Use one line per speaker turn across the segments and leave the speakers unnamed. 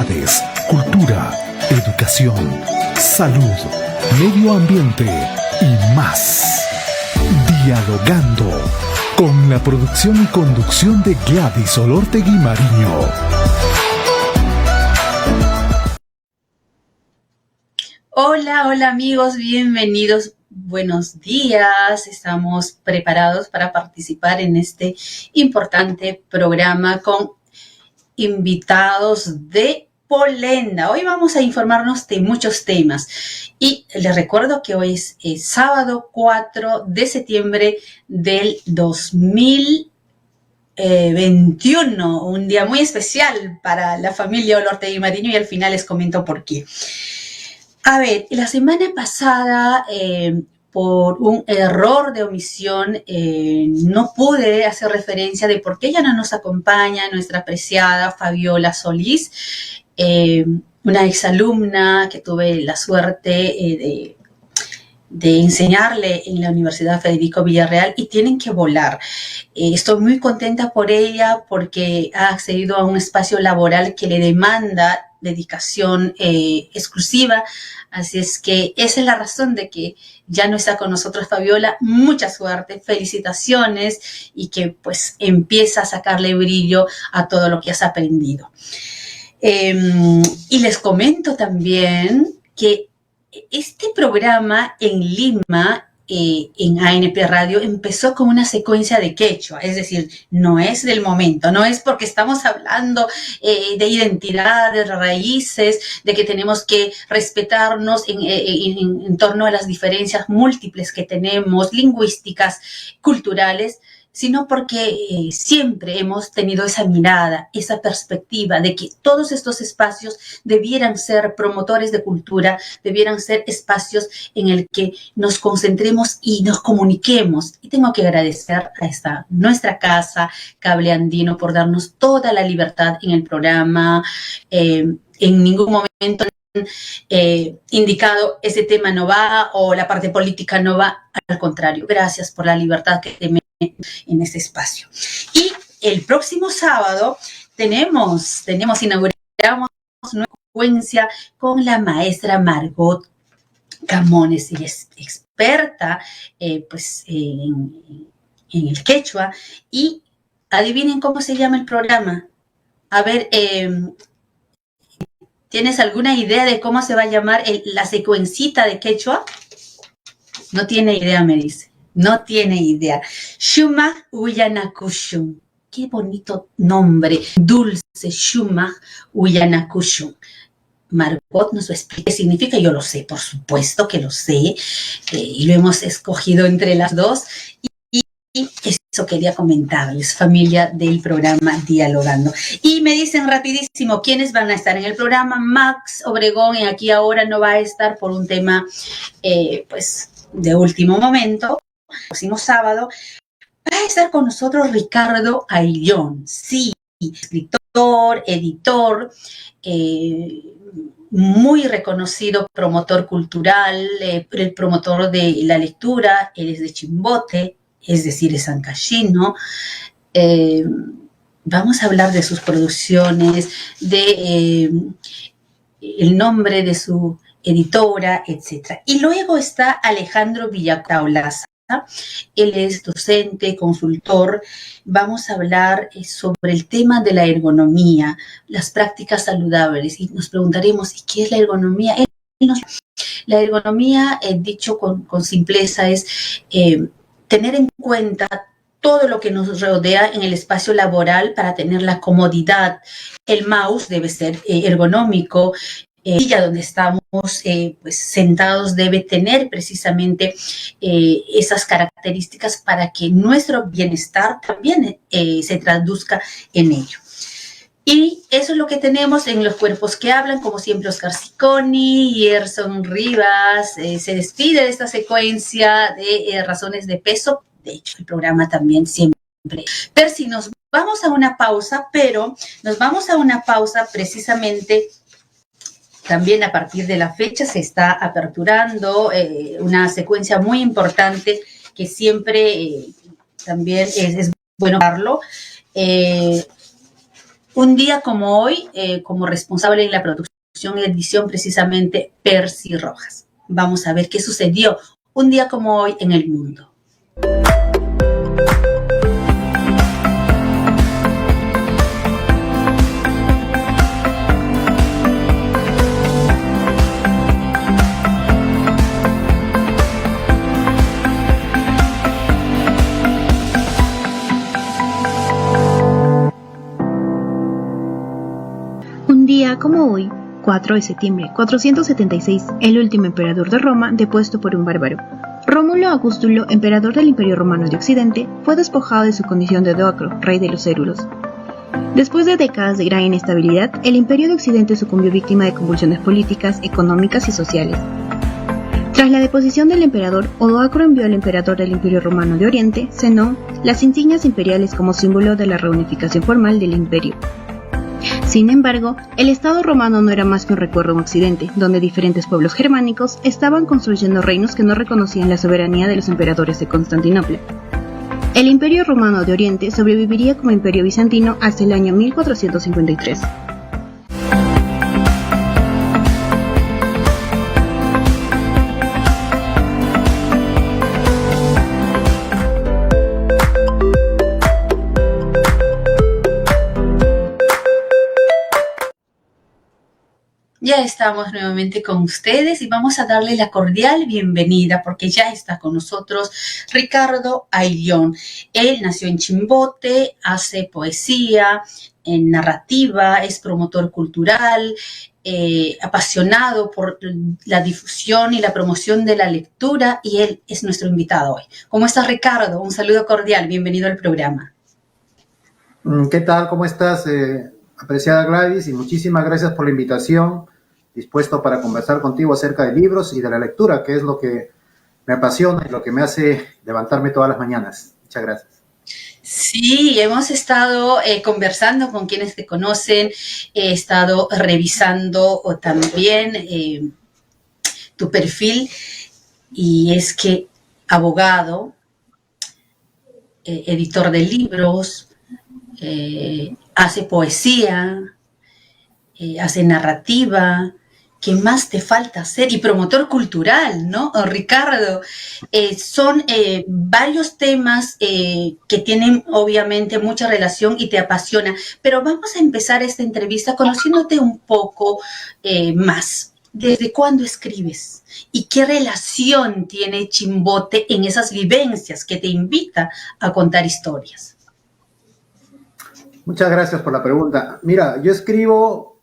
humanidades, cultura, educación, salud, medio ambiente y más. Dialogando, con la producción y conducción de Gladys Olortegui Mariño.
Hola, hola amigos, bienvenidos. Buenos días, estamos preparados para participar en este importante programa con invitados de Polenda. Hoy vamos a informarnos de muchos temas y les recuerdo que hoy es sábado 4 de septiembre del 2021, un día muy especial para la familia Olortegui Mariño y al final les comento por qué. A ver, la semana pasada, por un error de omisión, no pude hacer referencia de por qué ya no nos acompaña nuestra apreciada Fabiola Solís, una exalumna que tuve la suerte de enseñarle en la Universidad Federico Villarreal y tienen que volar. Estoy muy contenta por ella porque ha accedido a un espacio laboral que le demanda dedicación exclusiva, así es que esa es la razón de que ya no está con nosotros Fabiola. Mucha suerte, felicitaciones y que pues empieza a sacarle brillo a todo lo que has aprendido. Y les comento también que este programa en Lima, en ANP Radio, empezó con una secuencia de quechua, es decir, no es del momento, no es porque estamos hablando de identidad, de raíces, de que tenemos que respetarnos en torno a las diferencias múltiples que tenemos, lingüísticas, culturales, sino porque siempre hemos tenido esa mirada, esa perspectiva de que todos estos espacios debieran ser promotores de cultura, debieran ser espacios en el que nos concentremos y nos comuniquemos. Y tengo que agradecer a nuestra casa, Cable Andino, por darnos toda la libertad en el programa. En ningún momento indicado ese tema no va o la parte política no va, al contrario, gracias por la libertad que te en este espacio. Y el próximo sábado inauguramos una secuencia con la maestra Margot Camones. Ella es experta en el quechua y adivinen cómo se llama el programa. A ver, ¿tienes alguna idea de cómo se va a llamar la secuencita de quechua? No tiene idea, me dice. No tiene idea. Shumach Uyanakushun. Qué bonito nombre. Dulce. Shumach Uyanakushun. Margot nos explica qué significa. Yo lo sé, por supuesto que lo sé. Y lo hemos escogido entre las dos. Y eso quería comentarles, familia del programa Dialogando. Y me dicen rapidísimo quiénes van a estar en el programa. Max Obregón en Aquí Ahora no va a estar por un tema, de último momento. Próximo sábado va a estar con nosotros Ricardo Ayllón, sí, escritor, editor, muy reconocido promotor cultural, el promotor de la lectura. Él es de Chimbote, es decir, es ancashino. Vamos a hablar de sus producciones, de el nombre de su editora, etc. Y luego está Alejandro Villacaolaza. Él es docente, consultor. Vamos a hablar sobre el tema de la ergonomía, las prácticas saludables, y nos preguntaremos, ¿y qué es la ergonomía? La ergonomía, dicho con simpleza, es tener en cuenta todo lo que nos rodea en el espacio laboral para tener la comodidad. El mouse debe ser ergonómico. Silla donde estamos sentados debe tener precisamente esas características para que nuestro bienestar también se traduzca en ello. Y eso es lo que tenemos en Los Cuerpos que Hablan. Como siempre, Oscar Cicconi, Gerson Rivas se despide de esta secuencia de Razones de Peso. De hecho, el programa también siempre. Percy, nos vamos a una pausa, pero nos vamos a una pausa precisamente. También a partir de la fecha se está aperturando una secuencia muy importante que siempre también es bueno hablarlo. Un día como hoy, como responsable en la producción y edición, precisamente Percy Rojas. Vamos a ver qué sucedió un día como hoy en el mundo.
Un día como hoy, 4 de septiembre 476, el último emperador de Roma depuesto por un bárbaro. Rómulo Augustulo, emperador del Imperio Romano de Occidente, fue despojado de su condición de Eudocro, rey de los Érulos. Después de décadas de gran inestabilidad, el Imperio de Occidente sucumbió víctima de convulsiones políticas, económicas y sociales. Tras la deposición del emperador, Odoacro envió al emperador del Imperio Romano de Oriente, Zenón, las insignias imperiales como símbolo de la reunificación formal del imperio. Sin embargo, el Estado romano no era más que un recuerdo en Occidente, donde diferentes pueblos germánicos estaban construyendo reinos que no reconocían la soberanía de los emperadores de Constantinopla. El Imperio Romano de Oriente sobreviviría como Imperio Bizantino hasta el año 1453.
Ya estamos nuevamente con ustedes y vamos a darle la cordial bienvenida porque ya está con nosotros Ricardo Ayllón. Él nació en Chimbote, hace poesía, en narrativa, es promotor cultural, apasionado por la difusión y la promoción de la lectura, y él es nuestro invitado hoy. ¿Cómo estás, Ricardo? Un saludo cordial, bienvenido al programa.
¿Qué tal? ¿Cómo estás, apreciada Gladys? Y muchísimas gracias por la invitación. Dispuesto para conversar contigo acerca de libros y de la lectura, que es lo que me apasiona y lo que me hace levantarme todas las mañanas. Muchas gracias.
Sí, hemos estado conversando con quienes te conocen, he estado revisando también tu perfil, y es que abogado, editor de libros, hace poesía, hace narrativa. ¿Qué más te falta hacer? Y promotor cultural, ¿no? Ricardo, son varios temas que tienen obviamente mucha relación y te apasiona, pero vamos a empezar esta entrevista conociéndote un poco más. ¿Desde cuándo escribes? ¿Y qué relación tiene Chimbote en esas vivencias que te invita a contar historias?
Muchas gracias por la pregunta. Mira, yo escribo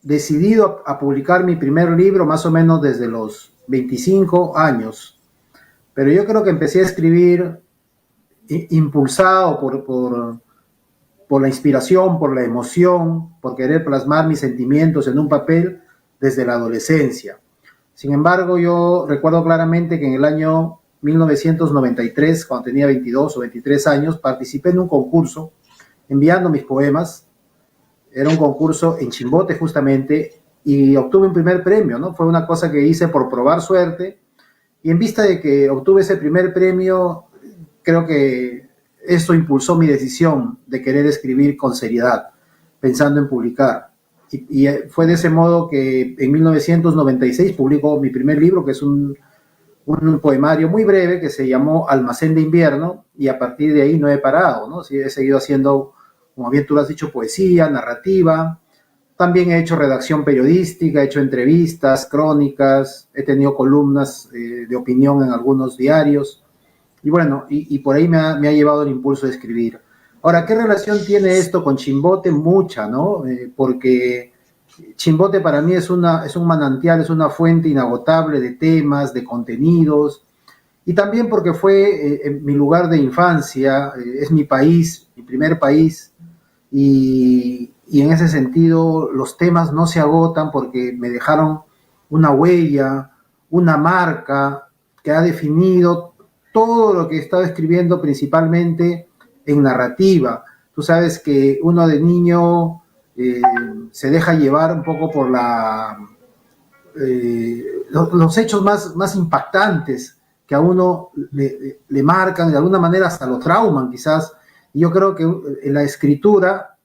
decidido a publicar mi primer libro más o menos desde los 25 años, pero yo creo que empecé a escribir impulsado por la inspiración, por la emoción, por querer plasmar mis sentimientos en un papel desde la adolescencia. Sin embargo, yo recuerdo claramente que en el año 1993, cuando tenía 22 o 23 años, participé en un concurso enviando mis poemas. Era un concurso en Chimbote justamente y obtuve un primer premio, ¿no? Fue una cosa que hice por probar suerte, y en vista de que obtuve ese primer premio, creo que eso impulsó mi decisión de querer escribir con seriedad, pensando en publicar. Y fue de ese modo que en 1996 publicó mi primer libro, que es un poemario muy breve que se llamó Almacén de Invierno, y a partir de ahí no he parado, ¿no? Sí, he seguido haciendo, como bien tú lo has dicho, poesía, narrativa. También he hecho redacción periodística, he hecho entrevistas, crónicas, he tenido columnas de opinión en algunos diarios. Y bueno, y por ahí me ha llevado el impulso de escribir. Ahora, ¿qué relación tiene esto con Chimbote? Mucha, ¿no? Porque Chimbote para mí es un manantial, es una fuente inagotable de temas, de contenidos, y también porque fue mi lugar de infancia, es mi país, mi primer país, y en ese sentido los temas no se agotan porque me dejaron una huella, una marca que ha definido todo lo que he estado escribiendo, principalmente en narrativa. Tú sabes que uno de niño se deja llevar un poco por los hechos más impactantes que a uno le marcan, de alguna manera hasta lo trauman quizás, Y yo creo que la escritura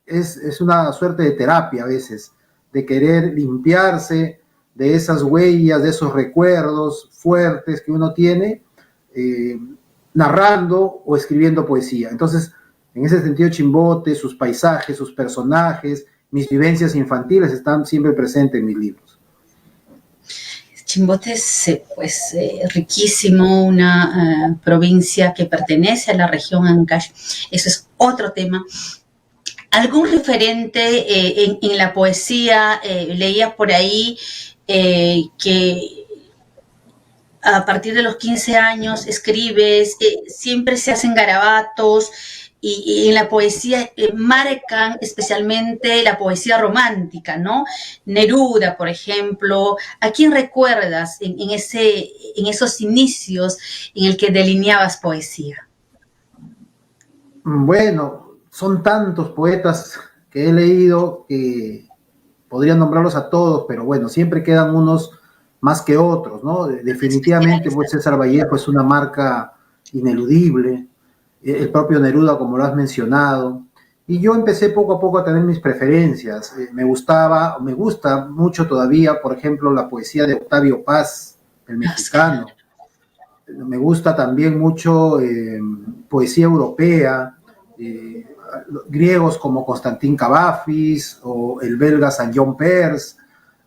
es una suerte de terapia a veces, de querer limpiarse de esas huellas, de esos recuerdos fuertes que uno tiene, narrando o escribiendo poesía. Entonces, en ese sentido, Chimbote, sus paisajes, sus personajes, mis vivencias infantiles están siempre presentes en mis libros.
Chimbote es pues, riquísimo, una provincia que pertenece a la región Ancash. Eso es otro tema. ¿Algún referente en la poesía? Leía por ahí que a partir de los 15 años escribes, siempre se hacen garabatos y en la poesía marcan especialmente la poesía romántica, ¿no? Neruda, por ejemplo. ¿A quién recuerdas en esos inicios en el que delineabas poesía?
Bueno, son tantos poetas que he leído que podría nombrarlos a todos, pero bueno, siempre quedan unos más que otros, ¿no? Definitivamente, pues César Vallejo es una marca ineludible, el propio Neruda, como lo has mencionado, y yo empecé poco a poco a tener mis preferencias. Me gusta mucho todavía, por ejemplo, la poesía de Octavio Paz, el mexicano. Me gusta también mucho poesía europea, griegos como Constantin Cavafis o el belga Saint-John Perse,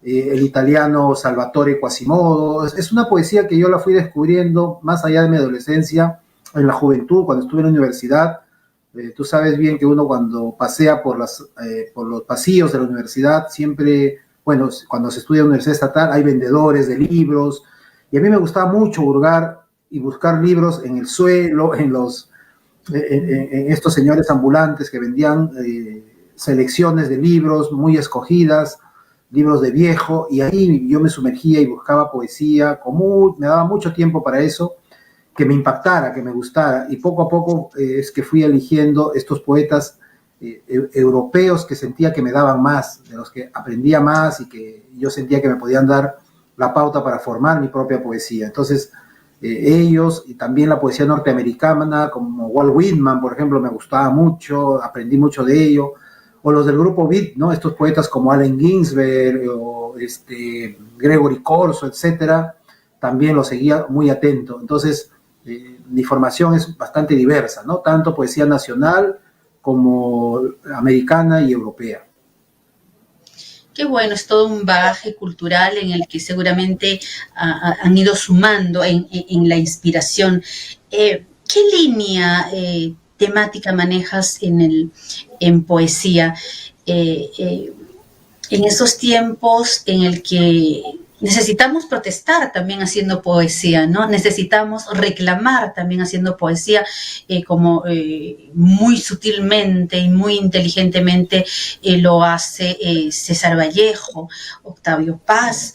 el italiano Salvatore Quasimodo. Es una poesía que yo la fui descubriendo más allá de mi adolescencia, en la juventud, cuando estuve en la universidad. Tú sabes bien que uno cuando pasea por los pasillos de la universidad, siempre, bueno, cuando se estudia en la universidad estatal, hay vendedores de libros, y a mí me gustaba mucho hurgar y buscar libros en el suelo, en estos señores ambulantes que vendían selecciones de libros muy escogidas, libros de viejo, y ahí yo me sumergía y buscaba poesía, me daba mucho tiempo para eso, que me impactara, que me gustara, y poco a poco es que fui eligiendo estos poetas europeos que sentía que me daban más, de los que aprendía más y que yo sentía que me podían dar la pauta para formar mi propia poesía. Entonces, ellos y también la poesía norteamericana, como Walt Whitman, por ejemplo, me gustaba mucho, aprendí mucho de ello, o los del grupo Beat, ¿no? Estos poetas como Allen Ginsberg o Gregory Corso, etcétera, también los seguía muy atento. Entonces, mi formación es bastante diversa, ¿no? Tanto poesía nacional como americana y europea.
Qué bueno, es todo un bagaje cultural en el que seguramente han ido sumando en la inspiración. ¿Qué línea temática manejas en poesía? En esos tiempos en el que necesitamos protestar también haciendo poesía, ¿no? Necesitamos reclamar también haciendo poesía, como muy sutilmente y muy inteligentemente lo hace César Vallejo, Octavio Paz.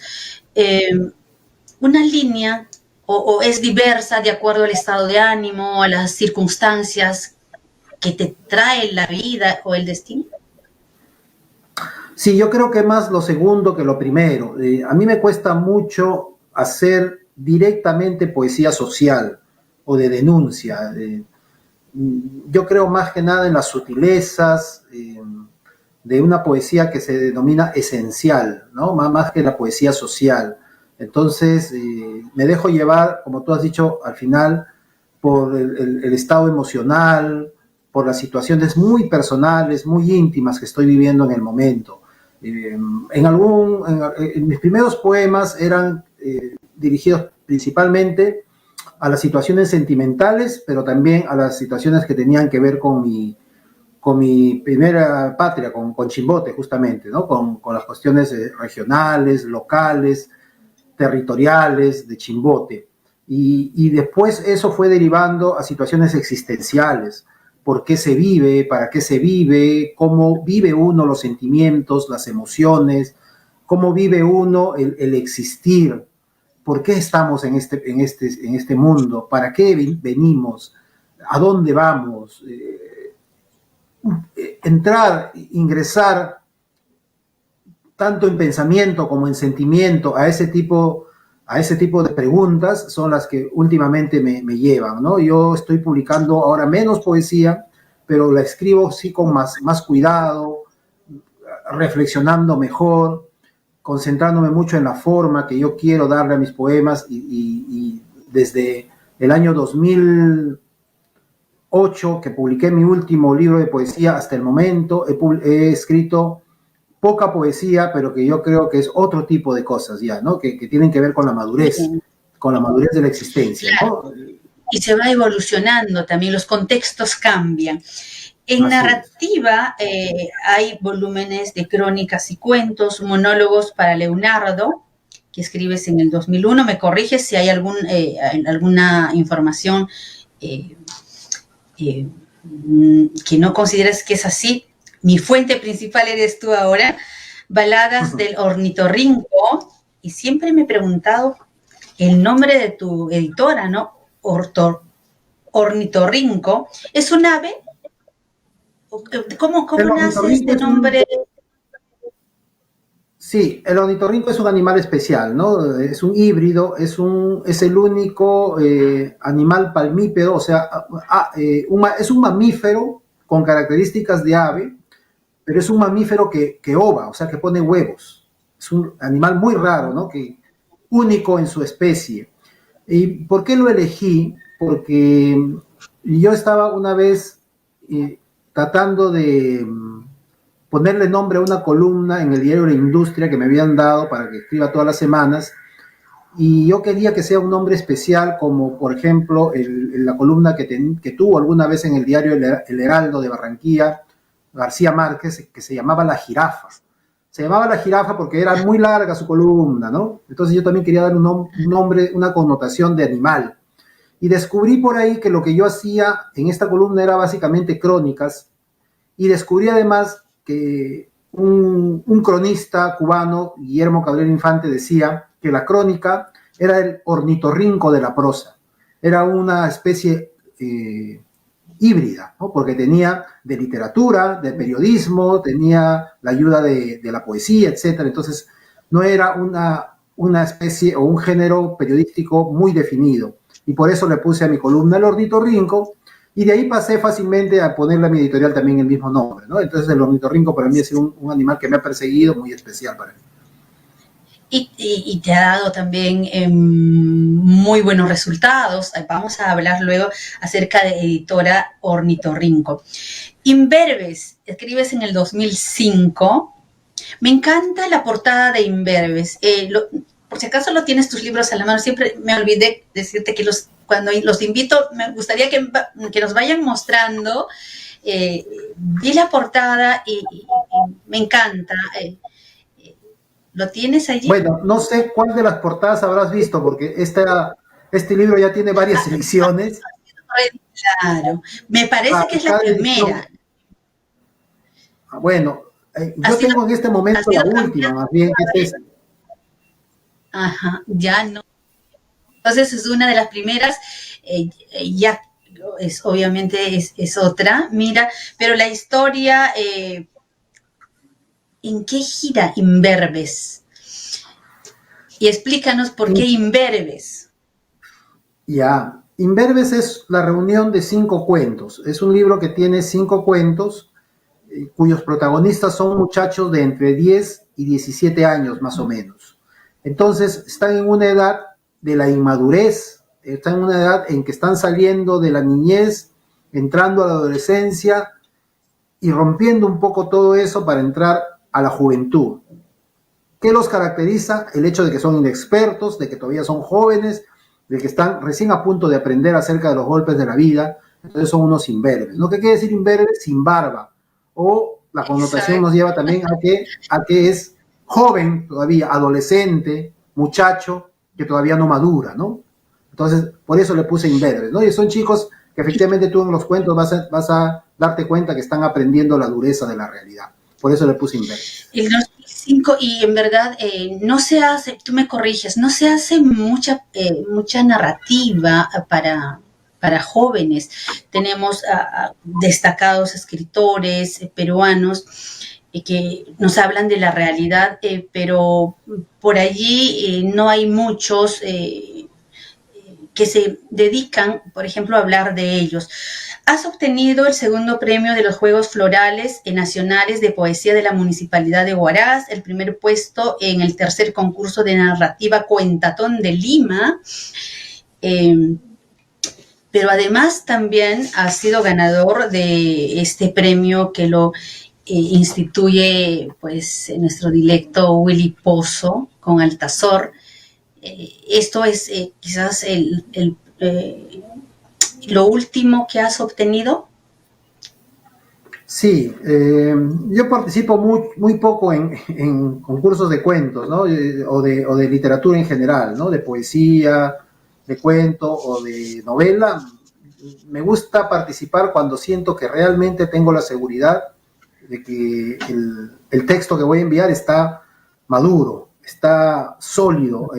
Una línea o es diversa de acuerdo al estado de ánimo, a las circunstancias que te trae la vida o el destino.
Sí, yo creo que más lo segundo que lo primero. A mí me cuesta mucho hacer directamente poesía social o de denuncia. Yo creo más que nada en las sutilezas de una poesía que se denomina esencial, ¿no? Más que la poesía social. Entonces, me dejo llevar, como tú has dicho al final, por el estado emocional, por las situaciones muy personales, muy íntimas que estoy viviendo en el momento. En mis primeros poemas eran dirigidos principalmente a las situaciones sentimentales, pero también a las situaciones que tenían que ver con mi primera patria, con Chimbote, justamente, ¿no? Con las cuestiones regionales, locales, territoriales de Chimbote. Y después eso fue derivando a situaciones existenciales. ¿Por qué se vive? ¿Para qué se vive? ¿Cómo vive uno los sentimientos, las emociones? ¿Cómo vive uno el existir? ¿Por qué estamos en este mundo? ¿Para qué venimos? ¿A dónde vamos? Ingresar tanto en pensamiento como en sentimiento a ese tipo de preguntas son las que últimamente me llevan, ¿no? Yo estoy publicando ahora menos poesía, pero la escribo sí con más cuidado, reflexionando mejor, concentrándome mucho en la forma que yo quiero darle a mis poemas y desde el año 2008 que publiqué mi último libro de poesía hasta el momento he escrito poca poesía, pero que yo creo que es otro tipo de cosas ya, ¿no? Que tienen que ver con la madurez de la existencia, ¿no?
Y se va evolucionando también, los contextos cambian. En narrativa hay volúmenes de crónicas y cuentos, monólogos para Leonardo, que escribes en el 2001. Me corriges si hay alguna información que no consideres que es así. Mi fuente principal eres tú ahora. Baladas del ornitorrinco. Y siempre me he preguntado el nombre de tu editora, ¿no? Ornitorrinco. ¿Es un ave? ¿Cómo nace este nombre?
Sí, el ornitorrinco es un animal especial, ¿no? Es un híbrido, es el único animal palmípedo, o sea, es un mamífero con características de ave, pero es un mamífero que ova, o sea, que pone huevos. Es un animal muy raro, ¿no? Único en su especie. ¿Y por qué lo elegí? Porque yo estaba una vez tratando de ponerle nombre a una columna en el diario La Industria que me habían dado para que escriba todas las semanas, y yo quería que sea un nombre especial, como por ejemplo la columna que tuvo alguna vez en el diario El Heraldo de Barranquilla, García Márquez, que se llamaba La Jirafa. Se llamaba La Jirafa porque era muy larga su columna, ¿no? Entonces yo también quería dar un nombre, una connotación de animal. Y descubrí por ahí que lo que yo hacía en esta columna era básicamente crónicas, y descubrí además que un cronista cubano, Guillermo Cabrera Infante, decía que la crónica era el ornitorrinco de la prosa. Era una especie híbrida, ¿no? Porque tenía de literatura, de periodismo, tenía la ayuda de la poesía, etc. Entonces no era una especie o un género periodístico muy definido. Y por eso le puse a mi columna el ornitorrinco, y de ahí pasé fácilmente a ponerle a mi editorial también el mismo nombre, ¿no? Entonces el ornitorrinco para mí ha sido un animal que me ha perseguido, muy especial para mí.
Y te ha dado también muy buenos resultados. Vamos a hablar luego acerca de editora Ornitorrinco. Imberbes, escribes en el 2005. Me encanta la portada de Imberbes. Por si acaso lo tienes tus libros a la mano, siempre me olvidé decirte que cuando los invito, me gustaría que nos vayan mostrando. Vi la portada y me encanta. ¿Lo tienes allí?
Bueno, no sé cuál de las portadas habrás visto, porque este libro ya tiene varias ediciones.
Claro, me parece que es la primera.
Bueno, yo tengo en este momento la última, más bien, que es esa.
Ajá, ya no. Entonces es una de las primeras, ya obviamente es otra, mira, pero la historia, ¿en qué gira Imberbes? Y explícanos por qué Imberbes.
Ya, Imberbes es la reunión de 5 cuentos. Es un libro que tiene 5 cuentos cuyos protagonistas son muchachos de entre 10 y 17 años más o menos. Entonces están en una edad de la inmadurez, están en una edad en que están saliendo de la niñez, entrando a la adolescencia y rompiendo un poco todo eso para entrar a la juventud. ¿Qué los caracteriza? El hecho de que son inexpertos, de que todavía son jóvenes, de que están recién a punto de aprender acerca de los golpes de la vida. Entonces son unos imberbes. ¿No? ¿Qué quiere decir imberbes? Sin barba. O la connotación nos lleva también a que es joven todavía, adolescente, muchacho, que todavía no madura, ¿no? Entonces, por eso le puse imberbes, ¿no? Y son chicos que efectivamente tú en los cuentos vas a darte cuenta que están aprendiendo la dureza de la realidad. Por eso le puse imberbes.
El 2005, y en verdad no se hace, tú me corriges, no se hace mucha narrativa para jóvenes. Tenemos destacados escritores peruanos que nos hablan de la realidad, pero por allí no hay muchos que se dedican, por ejemplo, a hablar de ellos. Has obtenido el segundo premio de los Juegos Florales Nacionales de Poesía de la Municipalidad de Huaraz, el primer puesto en el tercer concurso de narrativa Cuentatón de Lima, pero además también has sido ganador de este premio que lo instituye pues nuestro directo Willy Pozo con Altazor. Esto es quizás lo último que has obtenido.
Sí, yo participo muy poco en concursos de cuentos, ¿no? O de literatura en general, ¿no? De poesía, de cuento o de novela. Me gusta participar cuando siento que realmente tengo la seguridad de que el texto que voy a enviar está maduro, está sólido,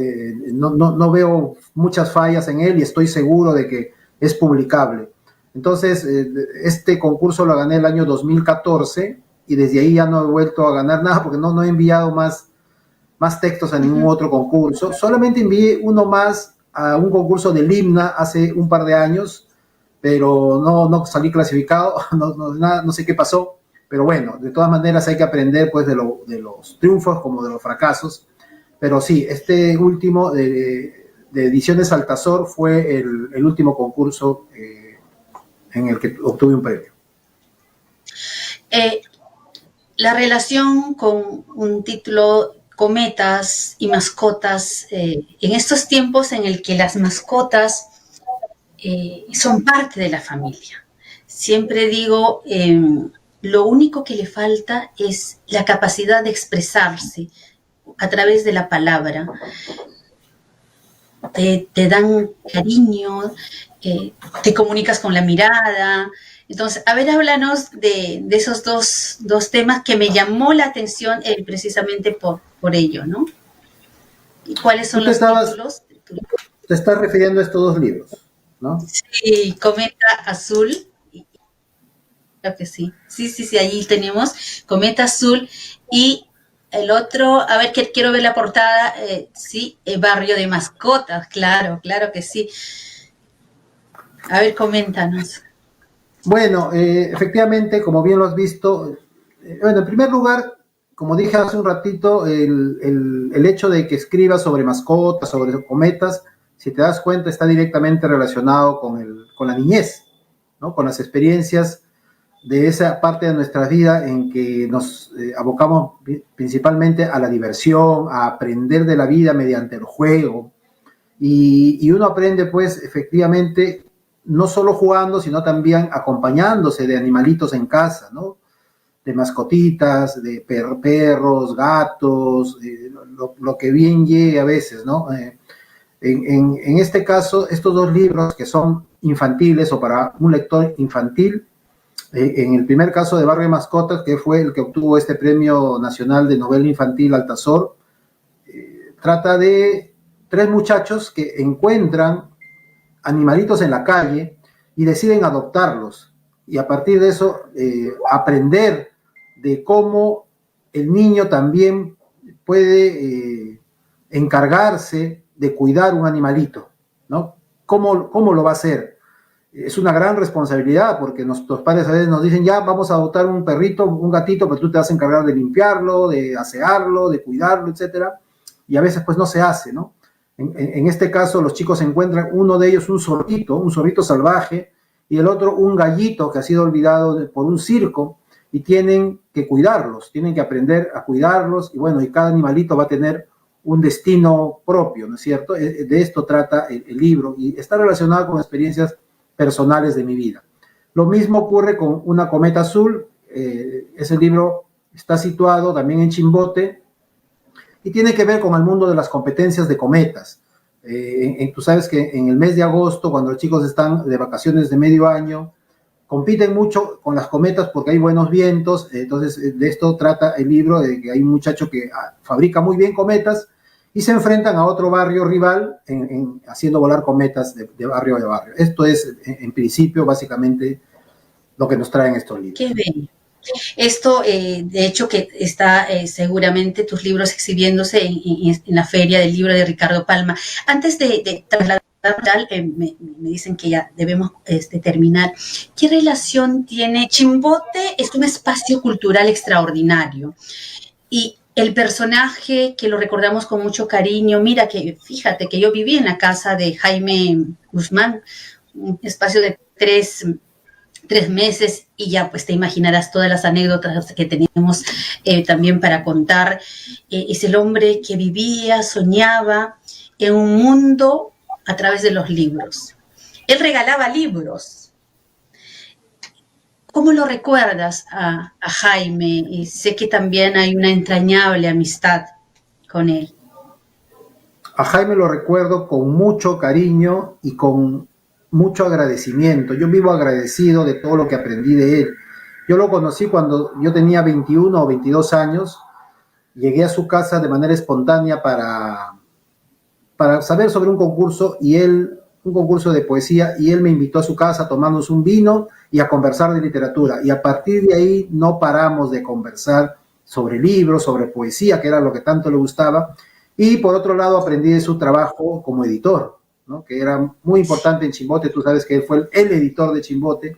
no veo muchas fallas en él y estoy seguro de que es publicable. Entonces, este concurso lo gané el año 2014 y desde ahí ya no he vuelto a ganar nada porque no he enviado más textos a ningún otro concurso. Solamente envié uno más a un concurso del Limna hace un par de años, pero no salí clasificado, no sé qué pasó. Pero bueno, de todas maneras hay que aprender pues de los triunfos como de los fracasos. Pero sí, este último de Ediciones Altazor fue el último concurso en el que obtuve un premio.
La relación con un título, cometas y mascotas, en estos tiempos en el que las mascotas son parte de la familia. Siempre digo, lo único que le falta es la capacidad de expresarse a través de la palabra. Te dan cariño, te comunicas con la mirada. Entonces, a ver, háblanos de esos dos temas que me llamó la atención precisamente por ello, ¿no? ¿Y cuáles son los títulos?
Te estás refiriendo a estos dos libros, ¿no?
Sí, Cometa Azul. Creo que sí. Sí, allí tenemos Cometa Azul y el otro, a ver, que quiero ver la portada, sí, Barrio de Mascotas, claro que sí. A ver, coméntanos.
Bueno, efectivamente, como bien lo has visto, bueno, en primer lugar, como dije hace un ratito, el hecho de que escriba sobre mascotas, sobre cometas, si te das cuenta, está directamente relacionado con la niñez, ¿no? Con las experiencias de esa parte de nuestra vida en que nos abocamos principalmente a la diversión, a aprender de la vida mediante el juego. Y uno aprende, pues, efectivamente, no solo jugando, sino también acompañándose de animalitos en casa, ¿no? De mascotitas, de perros, gatos, lo que bien llegue a veces, ¿no? En este caso, estos dos libros que son infantiles o para un lector infantil, en el primer caso de Barrio de Mascotas, que fue el que obtuvo este premio nacional de novela infantil Altazor, trata de 3 muchachos que encuentran animalitos en la calle y deciden adoptarlos. Y a partir de eso, aprender de cómo el niño también puede encargarse de cuidar un animalito, ¿no? ¿Cómo lo va a hacer? Es una gran responsabilidad porque nuestros padres a veces nos dicen, ya vamos a adoptar un perrito, un gatito, pero tú te vas a encargar de limpiarlo, de asearlo, de cuidarlo, etcétera. Y a veces pues no se hace, ¿no? En este caso los chicos encuentran uno de ellos un zorrito salvaje, y el otro un gallito que ha sido olvidado por un circo, y tienen que cuidarlos, tienen que aprender a cuidarlos, y bueno, y cada animalito va a tener un destino propio, ¿no es cierto? De esto trata el libro, y está relacionado con experiencias personales de mi vida. Lo mismo ocurre con Una cometa azul. Ese libro está situado también en Chimbote y tiene que ver con el mundo de las competencias de cometas. Tú sabes que en el mes de agosto, cuando los chicos están de vacaciones de medio año, compiten mucho con las cometas porque hay buenos vientos. Entonces de esto trata el libro, de que hay un muchacho que fabrica muy bien cometas y se enfrentan a otro barrio rival haciendo volar cometas de barrio a barrio. Esto es, en principio, básicamente lo que nos traen estos libros.
Qué bello. Esto, de hecho, que está seguramente tus libros exhibiéndose en la Feria del Libro de Ricardo Palma. Antes de trasladar me dicen que ya debemos terminar. ¿Qué relación tiene? Chimbote es un espacio cultural extraordinario y el personaje que lo recordamos con mucho cariño, mira que fíjate que yo viví en la casa de Jaime Guzmán, un espacio de tres meses y ya pues te imaginarás todas las anécdotas que tenemos también para contar. Es el hombre que vivía, soñaba en un mundo a través de los libros. Él regalaba libros. ¿Cómo lo recuerdas a Jaime? Y sé que también hay una entrañable amistad con él.
A Jaime lo recuerdo con mucho cariño y con mucho agradecimiento. Yo vivo agradecido de todo lo que aprendí de él. Yo lo conocí cuando yo tenía 21 o 22 años. Llegué a su casa de manera espontánea para saber sobre un concurso un concurso de poesía, y él me invitó a su casa a tomarnos un vino y a conversar de literatura. Y a partir de ahí no paramos de conversar sobre libros, sobre poesía, que era lo que tanto le gustaba. Y por otro lado aprendí de su trabajo como editor, ¿no? Que era muy importante en Chimbote. Tú sabes que él fue el editor de Chimbote,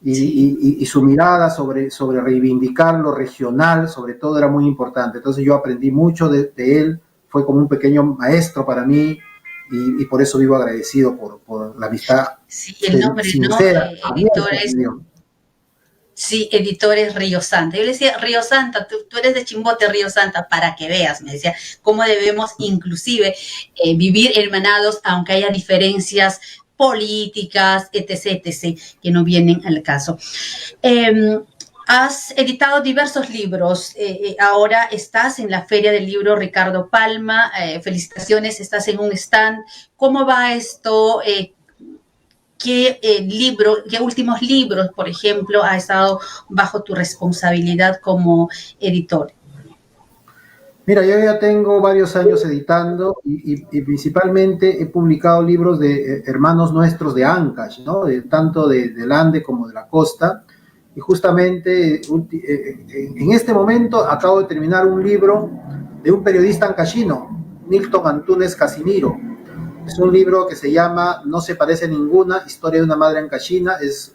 y su mirada sobre reivindicar lo regional, sobre todo, era muy importante. Entonces yo aprendí mucho de él, fue como un pequeño maestro para mí, y por eso vivo agradecido por la amistad.
Sí, el nombre,
sincera,
¿no? Editores. Sí, Editores Río Santa. Yo le decía, Río Santa, tú eres de Chimbote, Río Santa, para que veas, me decía, cómo debemos inclusive vivir hermanados, aunque haya diferencias políticas, etc., que no vienen al caso. Has editado diversos libros, ahora estás en la Feria del Libro Ricardo Palma, felicitaciones, estás en un stand. ¿Cómo va esto? ¿Qué últimos libros, por ejemplo, ha estado bajo tu responsabilidad como editor?
Mira, yo ya tengo varios años editando y principalmente he publicado libros de hermanos nuestros de Ancash, ¿no? Tanto del Ande como de la costa. Y justamente en este momento acabo de terminar un libro de un periodista ancashino, Milton Antunes Casimiro. Es un libro que se llama No se parece a ninguna, historia de una madre ancashina. Es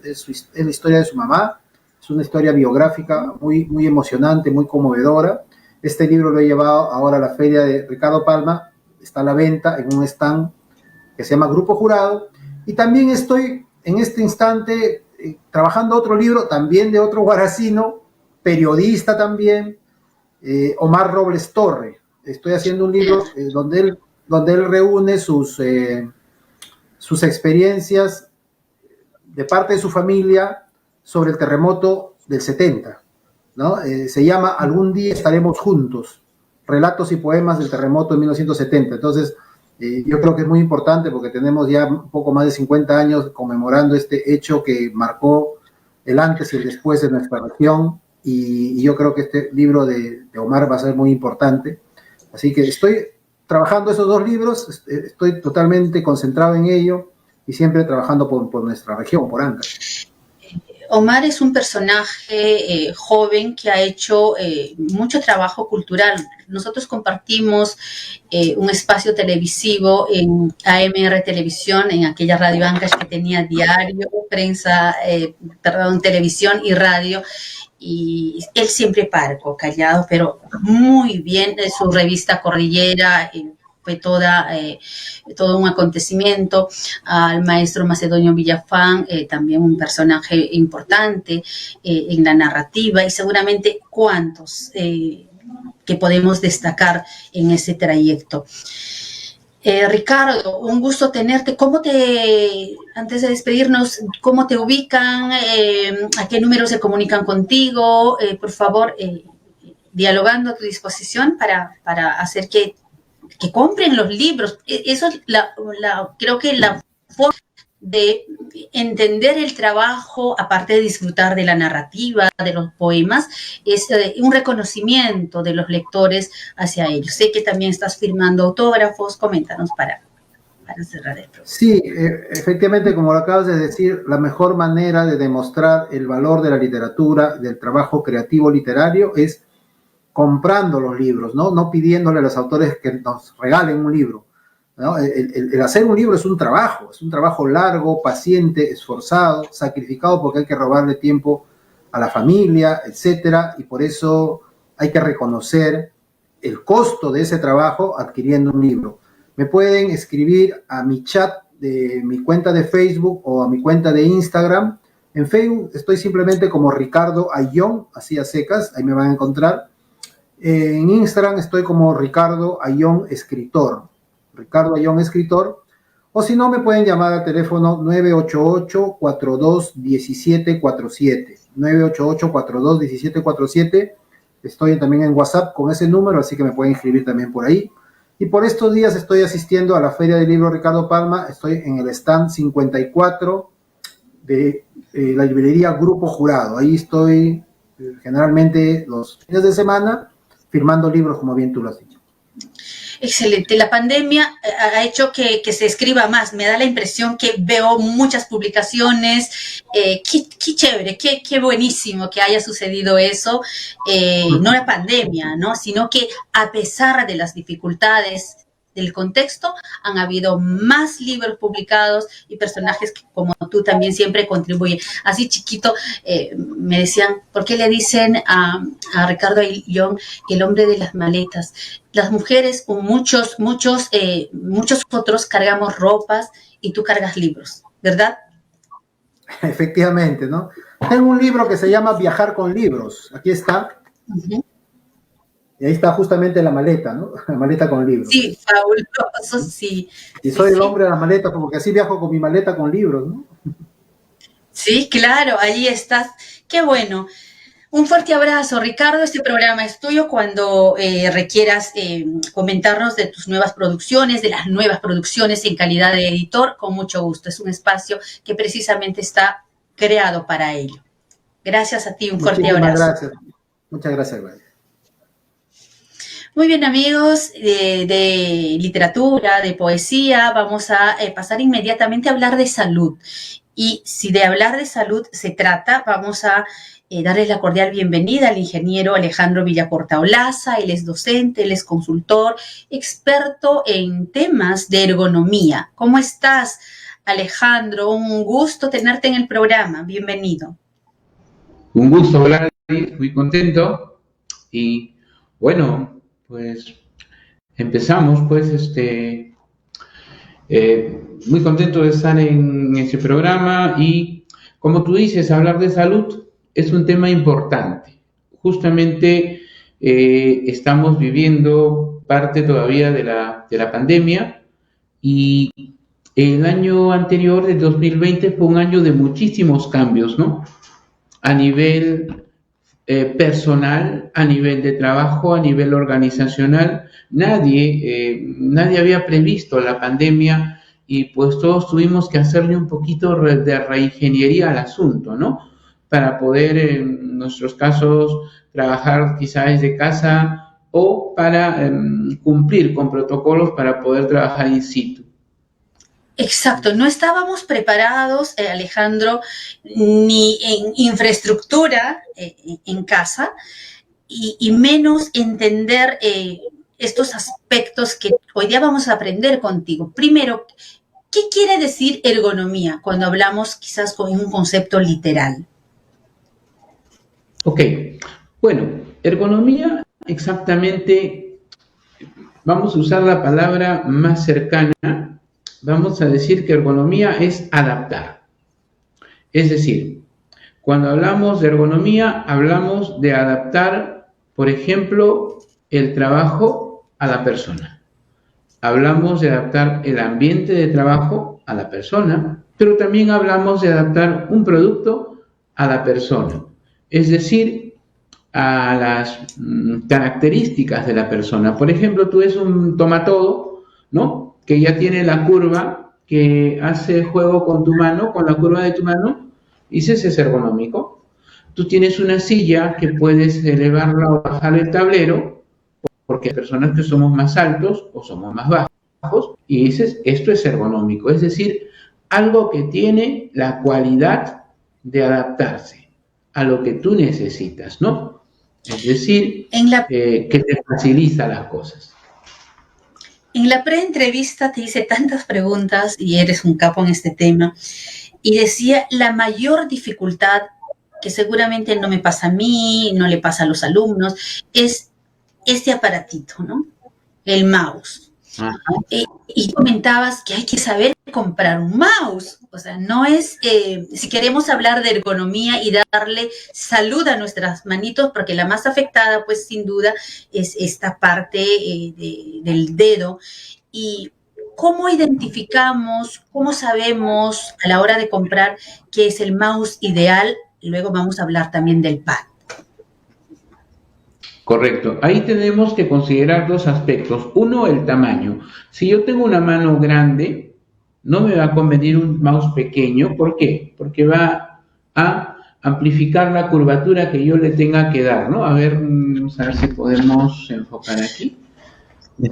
la historia de su mamá. Es una historia biográfica muy, muy emocionante, muy conmovedora. Este libro lo he llevado ahora a la Feria de Ricardo Palma. Está a la venta en un stand que se llama Grupo Jurado. Y también estoy en este instante trabajando otro libro, también de otro guaracino, periodista también, Omar Robles Torre. Estoy haciendo un libro donde él reúne sus experiencias de parte de su familia sobre el terremoto del 70, ¿no? Se llama Algún día estaremos juntos, relatos y poemas del terremoto de 1970. Entonces, yo creo que es muy importante porque tenemos ya un poco más de 50 años conmemorando este hecho que marcó el antes y el después de nuestra región, y yo creo que este libro de Omar va a ser muy importante. Así que estoy trabajando esos dos libros, estoy totalmente concentrado en ello y siempre trabajando por nuestra región, por Ancash.
Omar es un personaje joven que ha hecho mucho trabajo cultural. Nosotros compartimos un espacio televisivo en AMR Televisión, en aquella Radio Ancash que tenía diario, televisión y radio. Y él siempre parco, callado, pero muy bien. Su revista Cordillera fue todo un acontecimiento. Al maestro Macedonio Villafán, también un personaje importante en la narrativa, y seguramente cuantos que podemos destacar en ese trayecto. Ricardo, un gusto tenerte. Antes de despedirnos, ¿cómo te ubican? ¿A qué número se comunican contigo? Por favor, dialogando a tu disposición para hacer que compren los libros. Eso es creo que la forma de entender el trabajo, aparte de disfrutar de la narrativa, de los poemas, es un reconocimiento de los lectores hacia ellos. Sé que también estás firmando autógrafos. Coméntanos para cerrar el programa.
Sí, efectivamente, como lo acabas de decir, la mejor manera de demostrar el valor de la literatura, del trabajo creativo literario, es comprando los libros, ¿no? No pidiéndole a los autores que nos regalen un libro, ¿no? El hacer un libro es un trabajo largo, paciente, esforzado, sacrificado porque hay que robarle tiempo a la familia, etcétera, y por eso hay que reconocer el costo de ese trabajo adquiriendo un libro. Me pueden escribir a mi chat de mi cuenta de Facebook o a mi cuenta de Instagram. En Facebook estoy simplemente como Ricardo Ayllón, así a secas, ahí me van a encontrar. En Instagram estoy como Ricardo Ayllón Escritor. Ricardo Ayllón Escritor. O si no, me pueden llamar al teléfono 988-421747. 988-421747. Estoy también en WhatsApp con ese número, así que me pueden escribir también por ahí. Y por estos días estoy asistiendo a la Feria del Libro Ricardo Palma. Estoy en el stand 54 de la librería Grupo Jurado. Ahí estoy generalmente los fines de semana firmando libros, como bien tú lo has dicho.
Excelente. La pandemia ha hecho que se escriba más. Me da la impresión que veo muchas publicaciones. Qué chévere, qué buenísimo que haya sucedido eso. No la pandemia, ¿no? Sino que a pesar de las dificultades del contexto, han habido más libros publicados y personajes que, como tú, también siempre contribuyen. Así chiquito, me decían, ¿por qué le dicen a Ricardo Ayllón el hombre de las maletas? Las mujeres, o muchos otros, cargamos ropas y tú cargas libros, ¿verdad?
Efectivamente, ¿no? Tengo un libro que se llama Viajar con libros. Aquí está. Uh-huh. Y ahí está justamente la maleta, ¿no? La maleta con libros.
Sí, fabuloso, sí.
Y soy el hombre de las maletas, porque así viajo con mi maleta con libros, ¿no?
Sí, claro, ahí estás. Qué bueno. Un fuerte abrazo, Ricardo. Este programa es tuyo cuando requieras comentarnos de tus nuevas producciones, de las nuevas producciones en calidad de editor, con mucho gusto. Es un espacio que precisamente está creado para ello. Gracias a ti, un fuerte abrazo.
Gracias. Muchas gracias, Gladys.
Muy bien, amigos de literatura, de poesía, vamos a pasar inmediatamente a hablar de salud. Y si de hablar de salud se trata, vamos a darle la cordial bienvenida al ingeniero Alejandro Villacorta Olaza. Él es docente, él es consultor, experto en temas de ergonomía. ¿Cómo estás, Alejandro? Un gusto tenerte en el programa. Bienvenido.
Un gusto, Gladys, muy contento. Y bueno, pues empezamos, pues, muy contento de estar en este programa y, como tú dices, hablar de salud es un tema importante. Justamente estamos viviendo parte todavía de la pandemia y el año anterior, de 2020, fue un año de muchísimos cambios, ¿no? A nivel personal, a nivel de trabajo, a nivel organizacional. Nadie había previsto la pandemia y pues todos tuvimos que hacerle un poquito de reingeniería al asunto, ¿no? Para poder, en nuestros casos, trabajar quizás desde casa o para cumplir con protocolos para poder trabajar in situ.
Exacto, no estábamos preparados, Alejandro, ni en infraestructura en casa y menos entender estos aspectos que hoy día vamos a aprender contigo. Primero, ¿qué quiere decir ergonomía cuando hablamos quizás con un concepto literal?
Ok, bueno, ergonomía exactamente, vamos a usar la palabra más cercana. Vamos a decir que ergonomía es adaptar. Es decir, cuando hablamos de ergonomía, hablamos de adaptar, por ejemplo, el trabajo a la persona. Hablamos de adaptar el ambiente de trabajo a la persona, pero también hablamos de adaptar un producto a la persona. Es decir, a las características de la persona. Por ejemplo, tú ves un tomatodo, ¿no?, que ya tiene la curva, que hace juego con tu mano, con la curva de tu mano, y ese es ergonómico. Tú tienes una silla que puedes elevarla o bajar el tablero, porque hay personas que somos más altos o somos más bajos, y esto es ergonómico, es decir, algo que tiene la cualidad de adaptarse a lo que tú necesitas, ¿no? Es decir, que te facilita las cosas.
En la pre-entrevista te hice tantas preguntas y eres un capo en este tema. Y decía, la mayor dificultad, que seguramente no me pasa a mí, no le pasa a los alumnos, es este aparatito, ¿no? El mouse.
Ajá.
Y comentabas que hay que saber comprar un mouse. O sea, no es, si queremos hablar de ergonomía y darle salud a nuestras manitos, porque la más afectada, pues sin duda, es esta parte del dedo. Y cómo identificamos, cómo sabemos a la hora de comprar qué es el mouse ideal. Luego vamos a hablar también del pad.
Correcto. Ahí tenemos que considerar dos aspectos. Uno, el tamaño. Si yo tengo una mano grande, no me va a convenir un mouse pequeño. ¿Por qué? Porque va a amplificar la curvatura que yo le tenga que dar, ¿no? A ver, vamos a ver si podemos enfocar aquí.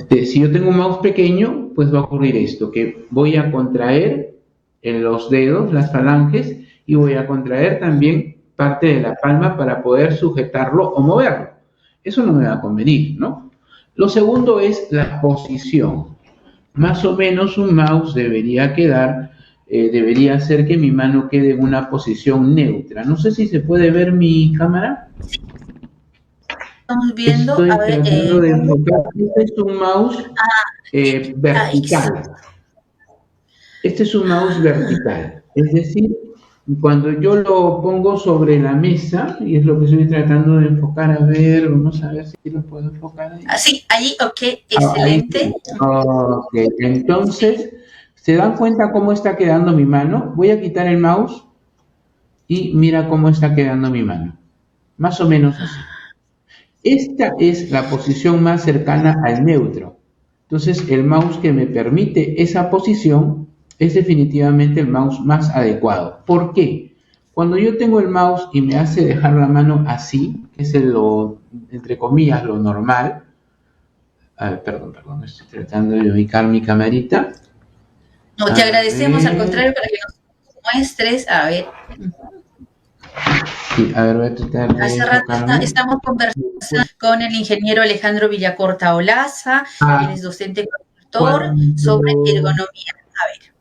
Si yo tengo un mouse pequeño, pues va a ocurrir esto, que voy a contraer en los dedos, las falanges, y voy a contraer también parte de la palma para poder sujetarlo o moverlo. Eso no me va a convenir, ¿no? Lo segundo es la posición. Más o menos un mouse debería quedar, debería hacer que mi mano quede en una posición neutra. No sé si se puede ver mi cámara.
Estamos viendo,
Estoy
a ver,
tratando de enfocar. Este es un mouse vertical. Este es un mouse vertical. Es decir, cuando yo lo pongo sobre la mesa, y es lo que estoy tratando de enfocar, a ver, vamos a ver si lo puedo enfocar ahí.
Sí, ahí, ok, excelente.
Ok, entonces, ¿se dan cuenta cómo está quedando mi mano? Voy a quitar el mouse y mira cómo está quedando mi mano. Más o menos así. Esta es la posición más cercana al neutro. Entonces, el mouse que me permite esa posición es definitivamente el mouse más adecuado. ¿Por qué? Cuando yo tengo el mouse y me hace dejar la mano así, que es lo, entre comillas, lo normal. A ver, perdón, estoy tratando de ubicar mi camarita.
No, te agradecemos, al contrario, para que nos muestres. A ver.
Sí, a ver, voy a tratar de
Hace rato estamos conversando con el ingeniero Alejandro Villacorta Olaza, él es docente consultor sobre ergonomía. A ver.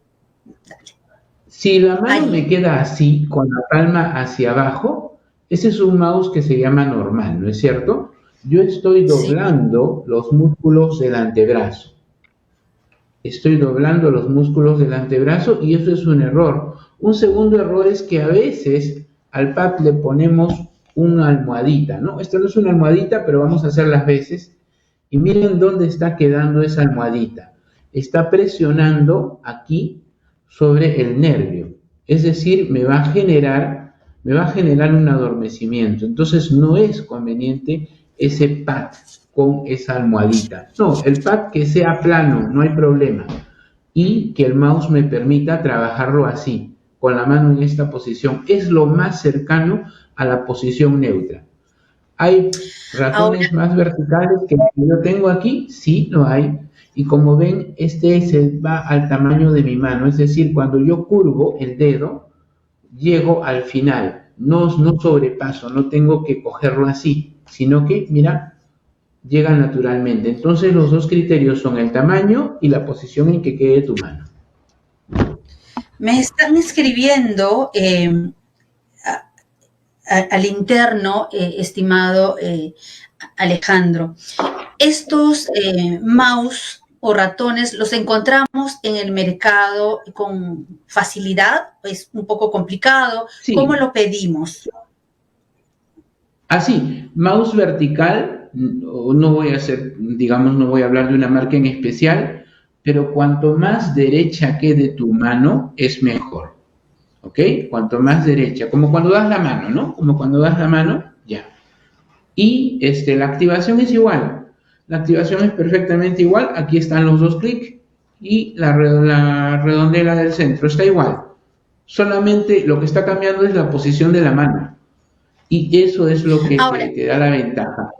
Si la mano me queda así, con la palma hacia abajo, ese es un mouse que se llama normal, ¿no es cierto? Yo estoy doblando los músculos del antebrazo. Estoy doblando los músculos del antebrazo y eso es un error. Un segundo error es que a veces al pad le ponemos una almohadita, ¿no? Esta no es una almohadita, pero vamos a hacer las veces. Y miren dónde está quedando esa almohadita. Está presionando aquí sobre el nervio, es decir, me va a generar un adormecimiento. Entonces no es conveniente ese pad con esa almohadita. No, el pad que sea plano, no hay problema, y que el mouse me permita trabajarlo así, con la mano en esta posición. Es lo más cercano a la posición neutra. ¿Hay ratones más verticales que yo tengo aquí? Sí, lo hay. Y como ven, este se va al tamaño de mi mano, es decir, cuando yo curvo el dedo, llego al final, no sobrepaso, no tengo que cogerlo así, sino que, mira, llega naturalmente. Entonces los dos criterios son el tamaño y la posición en que quede tu mano.
Me están escribiendo al interno, estimado Alejandro, estos mouse o ratones los encontramos en el mercado con facilidad, es un poco complicado. Sí. ¿Cómo lo pedimos?
Así, mouse vertical, no voy a hacer, digamos, no voy a hablar de una marca en especial, pero cuanto más derecha quede tu mano, es mejor. ¿Ok? Cuanto más derecha, como cuando das la mano, ¿no? Como cuando das la mano, ya. Y la activación es igual. La activación es perfectamente igual. Aquí están los dos clics y la redondela del centro está igual. Solamente lo que está cambiando es la posición de la mano. Y eso es lo que te da la ventaja.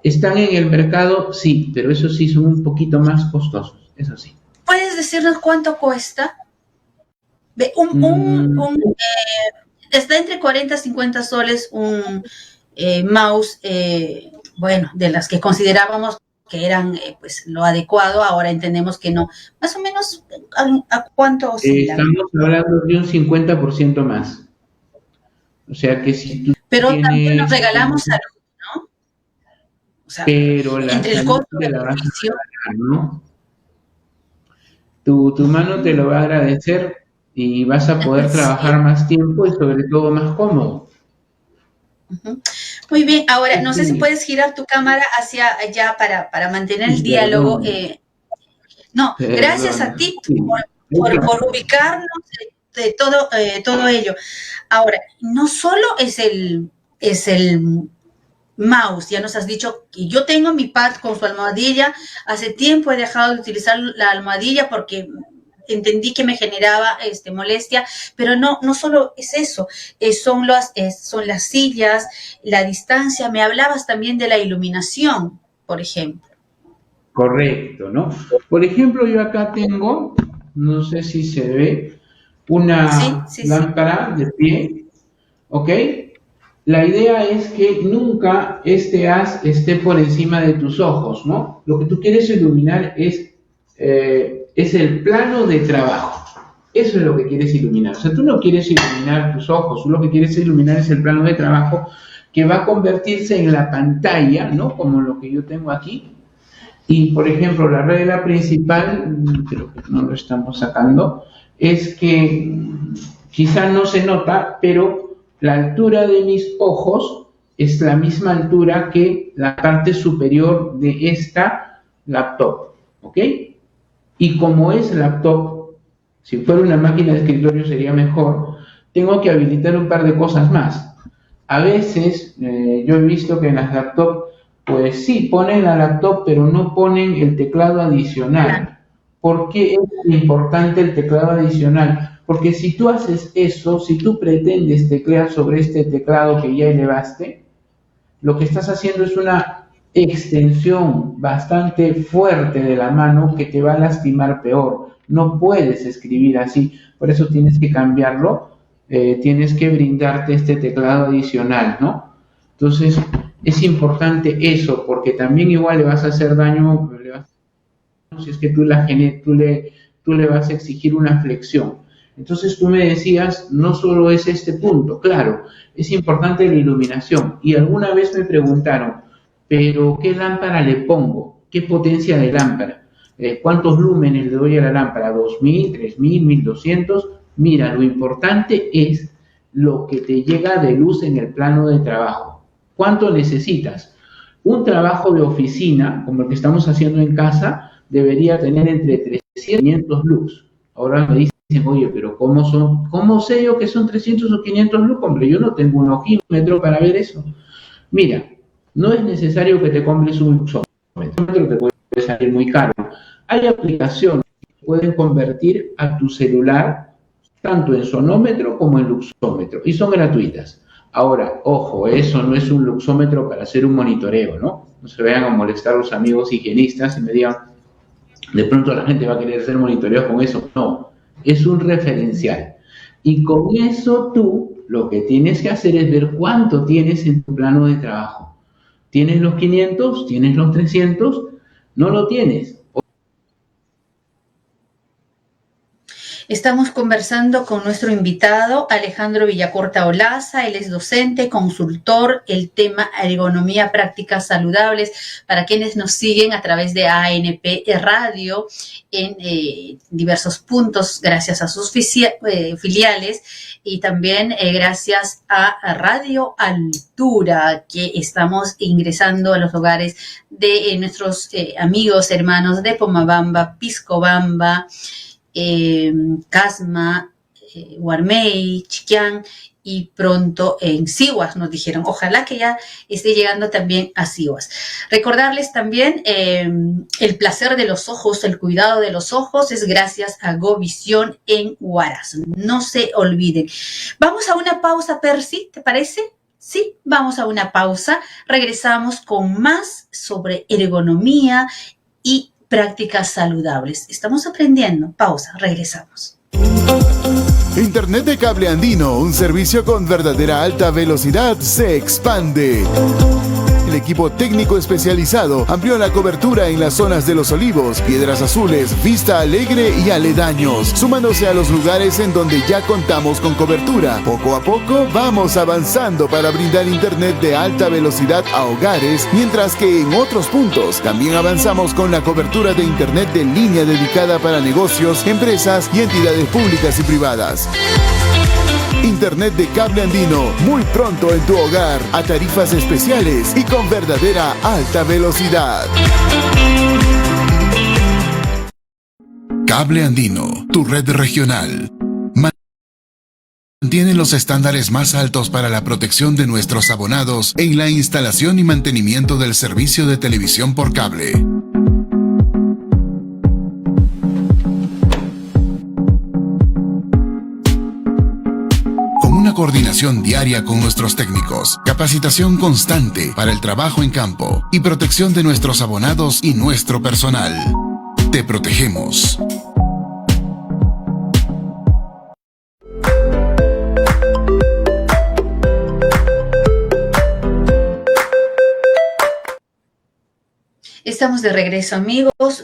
¿Están en el mercado? Sí, pero eso sí son un poquito más costosos. Eso sí.
¿Puedes decirnos cuánto cuesta? Está entre 40 y 50 soles un mouse, bueno, de las que considerábamos que eran pues lo adecuado, ahora entendemos que no. Más o menos, ¿a cuánto oscilan?
Estamos hablando de un 50% más. O sea que si tú
Pero
tienes,
también nos regalamos salud, ¿no? O sea,
pero la
entre el
salud
costo
te
de
la
la
vas a
nutrición.
regalar, ¿no? Tu mano te lo va a agradecer y vas a poder
Sí.
trabajar más tiempo y sobre todo más cómodo.
Ujú. Muy bien, ahora no sé si
Sí,
puedes girar tu cámara hacia allá para mantener el diálogo.
perdón,
No, gracias a
perdón.
ti
Sí.
por ubicarnos de todo ello. Ahora, no solo es el mouse, ya nos has dicho que yo tengo mi pad con su almohadilla, hace tiempo he dejado de utilizar la almohadilla porque entendí que me generaba molestia, pero no solo es eso, son las sillas, la distancia, me hablabas también de la iluminación, por ejemplo.
Correcto, ¿no? Por ejemplo, yo acá tengo, no sé si se ve,
Sí,
una
sí, sí.
lámpara de pie, ¿ok? La idea es que nunca este haz esté por encima de tus ojos, ¿no? Lo que tú quieres iluminar es el plano de trabajo. Eso es lo que quieres iluminar. O sea, tú no quieres iluminar tus ojos, tú lo que quieres iluminar es el plano de trabajo que va a convertirse en la pantalla, ¿no? Como lo que yo tengo aquí. Y, por ejemplo, la regla principal, creo que no lo estamos sacando, es que quizá no se nota, pero la altura de mis ojos es la misma altura que la parte superior de esta laptop, ¿ok? Y como es laptop, si fuera una máquina de escritorio sería mejor, tengo que habilitar un par de cosas más. A veces yo he visto que en las laptops, pues sí, ponen la laptop, pero no ponen el teclado adicional. ¿Por qué es importante el teclado adicional? Porque si tú haces eso, si tú pretendes teclear sobre este teclado que ya elevaste, lo que estás haciendo es una extensión bastante fuerte de la mano que te va a lastimar peor. No puedes escribir así, por eso tienes que cambiarlo, tienes que brindarte este teclado adicional, ¿no? Entonces, es importante eso, porque también igual le vas a hacer daño, si es que tú le vas a exigir una flexión. Entonces tú me decías, no solo es este punto, claro, es importante la iluminación. Y alguna vez me preguntaron, pero ¿qué lámpara le pongo? ¿Qué potencia de lámpara? ¿Cuántos lúmenes le doy a la lámpara? ¿2000, 3000, 1200? Mira, lo importante es lo que te llega de luz en el plano de trabajo. ¿Cuánto necesitas? Un trabajo de oficina, como el que estamos haciendo en casa, debería tener entre 300 y 500 lux. Ahora me dicen, oye, pero ¿cómo sé yo que son 300 o 500 lux? Hombre, yo no tengo un ojímetro para ver eso. Mira, no es necesario que te compres un luxómetro, te puede salir muy caro. Hay aplicaciones que pueden convertir a tu celular tanto en sonómetro como en luxómetro, y son gratuitas. Ahora, ojo, eso no es un luxómetro para hacer un monitoreo, ¿no? No se vayan a molestar los amigos higienistas y me digan, de pronto la gente va a querer hacer monitoreo con eso. No, es un referencial. Y con eso tú lo que tienes que hacer es ver cuánto tienes en tu plano de trabajo. ¿Tienes los 500? ¿Tienes los 300? ¿No lo tienes?
Estamos conversando con nuestro invitado Alejandro Villacorta Olaza. Él es docente, consultor, el tema ergonomía, prácticas saludables, para quienes nos siguen a través de ANP Radio en diversos puntos, gracias a sus filiales, y también gracias a Radio Altura, que estamos ingresando a los hogares de nuestros amigos, hermanos de Pomabamba, Piscobamba, Casma, Guarmey, Chiquián y pronto en Sihuas, nos dijeron. Ojalá que ya esté llegando también a Sihuas. Recordarles también el placer de los ojos, el cuidado de los ojos es gracias a GoVision en Huaraz. No se olviden. Vamos a una pausa, Percy, ¿te parece? Sí, vamos a una pausa. Regresamos con más sobre ergonomía y prácticas saludables. Estamos aprendiendo. Pausa, regresamos.
Internet de Cable Andino, un servicio con verdadera alta velocidad, se expande. El equipo técnico especializado amplió la cobertura en las zonas de Los Olivos, Piedras Azules, Vista Alegre y aledaños, sumándose a los lugares en donde ya contamos con cobertura. Poco a poco vamos avanzando para brindar internet de alta velocidad a hogares, mientras que en otros puntos también avanzamos con la cobertura de internet de línea dedicada para negocios, empresas y entidades públicas y privadas. Internet de cable andino, muy pronto en tu hogar, a tarifas especiales y con verdadera alta velocidad.
Cable Andino, tu red regional. Mantiene los estándares más altos para la protección de nuestros abonados en la instalación y mantenimiento del servicio de televisión por cable. Coordinación diaria con nuestros técnicos, capacitación constante para el trabajo en campo y protección de nuestros abonados y nuestro personal. Te protegemos.
Estamos de regreso, amigos.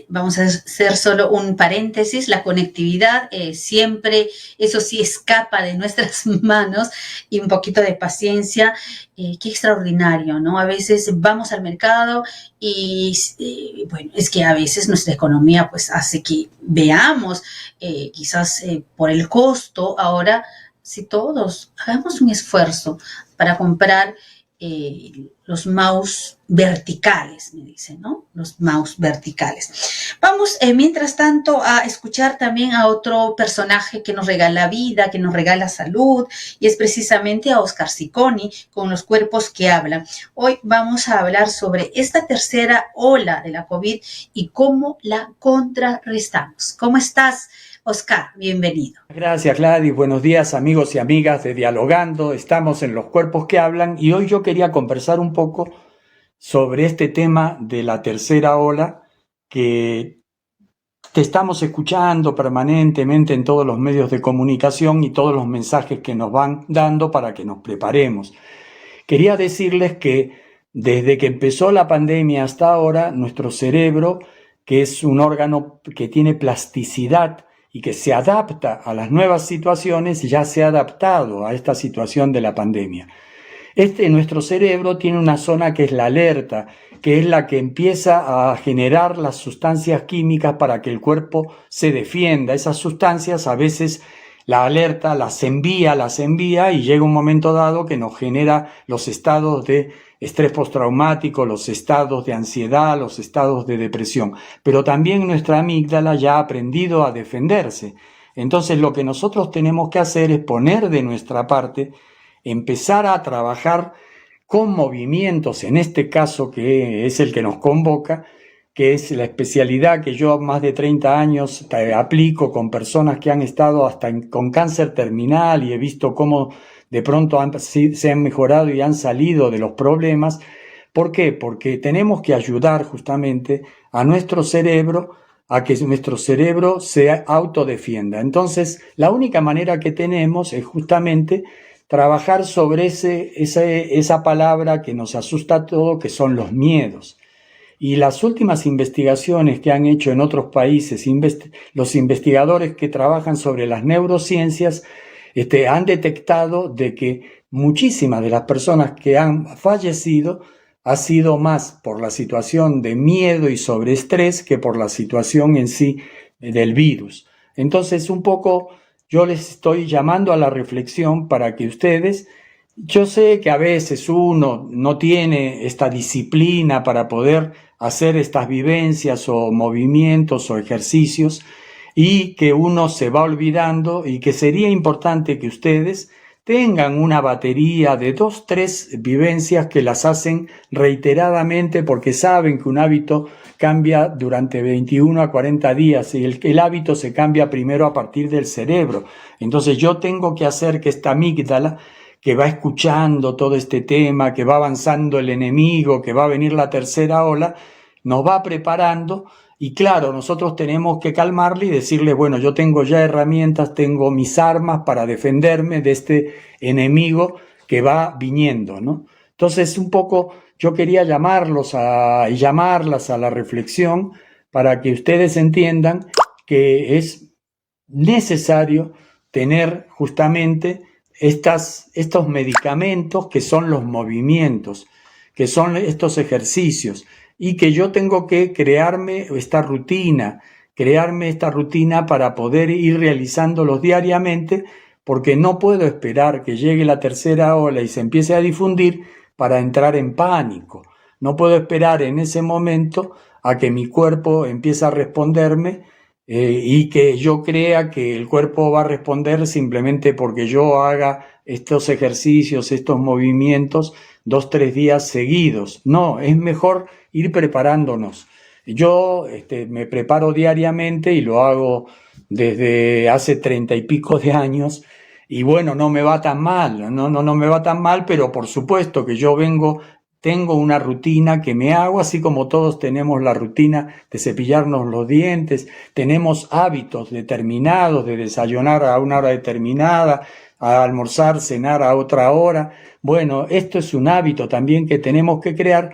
Vamos a hacer solo un paréntesis. La conectividad siempre, eso sí, escapa de nuestras manos, y un poquito de paciencia. Qué extraordinario, ¿no? A veces vamos al mercado y, bueno, es que a veces nuestra economía pues hace que veamos, quizás por el costo, ahora, si todos hagamos un esfuerzo para comprar los mouse verticales, me dicen, ¿no? Los mouse verticales. Vamos, mientras tanto, a escuchar también a otro personaje que nos regala vida, que nos regala salud, y es precisamente a Oscar Cicconi, con Los Cuerpos que Hablan. Hoy vamos a hablar sobre esta tercera ola de la COVID y cómo la contrarrestamos. ¿Cómo estás, Oscar? Bienvenido.
Gracias, Gladys. Buenos días, amigos y amigas de Dialogando. Estamos en Los Cuerpos que Hablan y hoy yo quería conversar un poco sobre este tema de la tercera ola que estamos escuchando permanentemente en todos los medios de comunicación y todos los mensajes que nos van dando para que nos preparemos. Quería decirles que desde que empezó la pandemia hasta ahora, nuestro cerebro, que es un órgano que tiene plasticidad y que se adapta a las nuevas situaciones, ya se ha adaptado a esta situación de la pandemia. Nuestro cerebro tiene una zona que es la alerta, que es la que empieza a generar las sustancias químicas para que el cuerpo se defienda. Esas sustancias a veces la alerta las envía y llega un momento dado que nos genera los estados de estrés postraumático, los estados de ansiedad, los estados de depresión. Pero también nuestra amígdala ya ha aprendido a defenderse. Entonces lo que nosotros tenemos que hacer es poner de nuestra parte, empezar a trabajar con movimientos, en este caso que es el que nos convoca, que es la especialidad que yo más de 30 años aplico con personas que han estado hasta con cáncer terminal y he visto cómo de pronto se han mejorado y han salido de los problemas. ¿Por qué? Porque tenemos que ayudar justamente a nuestro cerebro a que nuestro cerebro se autodefienda. Entonces, la única manera que tenemos es justamente trabajar sobre esa palabra que nos asusta a todo, que son los miedos. Y las últimas investigaciones que han hecho en otros países, los investigadores que trabajan sobre las neurociencias, han detectado de que muchísimas de las personas que han fallecido ha sido más por la situación de miedo y sobreestrés que por la situación en sí del virus. Entonces, un poco yo les estoy llamando a la reflexión para que ustedes, yo sé que a veces uno no tiene esta disciplina para poder hacer estas vivencias o movimientos o ejercicios y que uno se va olvidando y que sería importante que ustedes tengan una batería de 2, 3 vivencias que las hacen reiteradamente porque saben que un hábito cambia durante 21 a 40 días y el hábito se cambia primero a partir del cerebro. Entonces yo tengo que hacer que esta amígdala, que va escuchando todo este tema, que va avanzando el enemigo, que va a venir la tercera ola, nos va preparando. Y claro, nosotros tenemos que calmarle y decirle, bueno, yo tengo ya herramientas, tengo mis armas para defenderme de este enemigo que va viniendo, ¿no? Entonces, un poco, yo quería llamarlas a la reflexión para que ustedes entiendan que es necesario tener justamente estos medicamentos que son los movimientos, que son estos ejercicios, y que yo tengo que crearme esta rutina para poder ir realizándolos diariamente, porque no puedo esperar que llegue la tercera ola y se empiece a difundir para entrar en pánico. No puedo esperar en ese momento a que mi cuerpo empiece a responderme y que yo crea que el cuerpo va a responder simplemente porque yo haga estos ejercicios, estos movimientos 2-3 días seguidos. No, es mejor ir preparándonos. Yo me preparo diariamente y lo hago desde hace 30 y pico de años, y bueno, no me va tan mal, no me va tan mal, pero por supuesto que tengo una rutina que me hago, así como todos tenemos la rutina de cepillarnos los dientes, tenemos hábitos determinados de desayunar a una hora determinada, a almorzar, cenar a otra hora. Bueno, esto es un hábito también que tenemos que crear,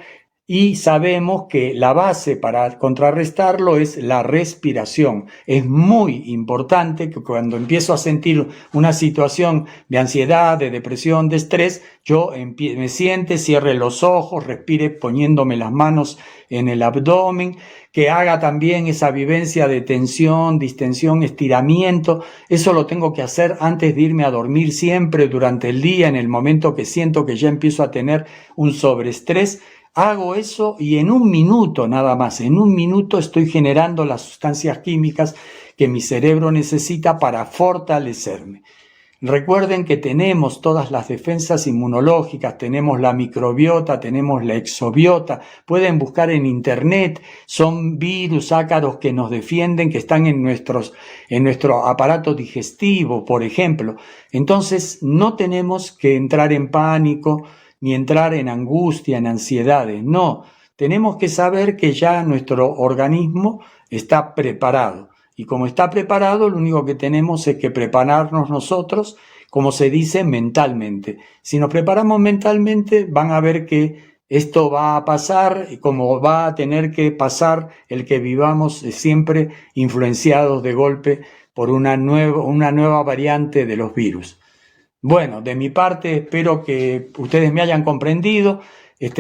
y sabemos que la base para contrarrestarlo es la respiración. Es muy importante que cuando empiezo a sentir una situación de ansiedad, de depresión, de estrés, yo me siente, cierre los ojos, respire poniéndome las manos en el abdomen, que haga también esa vivencia de tensión, distensión, estiramiento. Eso lo tengo que hacer antes de irme a dormir siempre, durante el día, en el momento que siento que ya empiezo a tener un sobreestrés. Hago eso y en un minuto nada más, en un minuto estoy generando las sustancias químicas que mi cerebro necesita para fortalecerme. Recuerden que tenemos todas las defensas inmunológicas, tenemos la microbiota, tenemos la exobiota, pueden buscar en internet, son virus, ácaros que nos defienden, que están en nuestro aparato digestivo, por ejemplo. Entonces no tenemos que entrar en pánico, ni entrar en angustia, en ansiedades. No, tenemos que saber que ya nuestro organismo está preparado. Y como está preparado, lo único que tenemos es que prepararnos nosotros, como se dice, mentalmente. Si nos preparamos mentalmente, van a ver que esto va a pasar, como va a tener que pasar el que vivamos siempre influenciados de golpe por una nueva variante de los virus. Bueno, de mi parte espero que ustedes me hayan comprendido.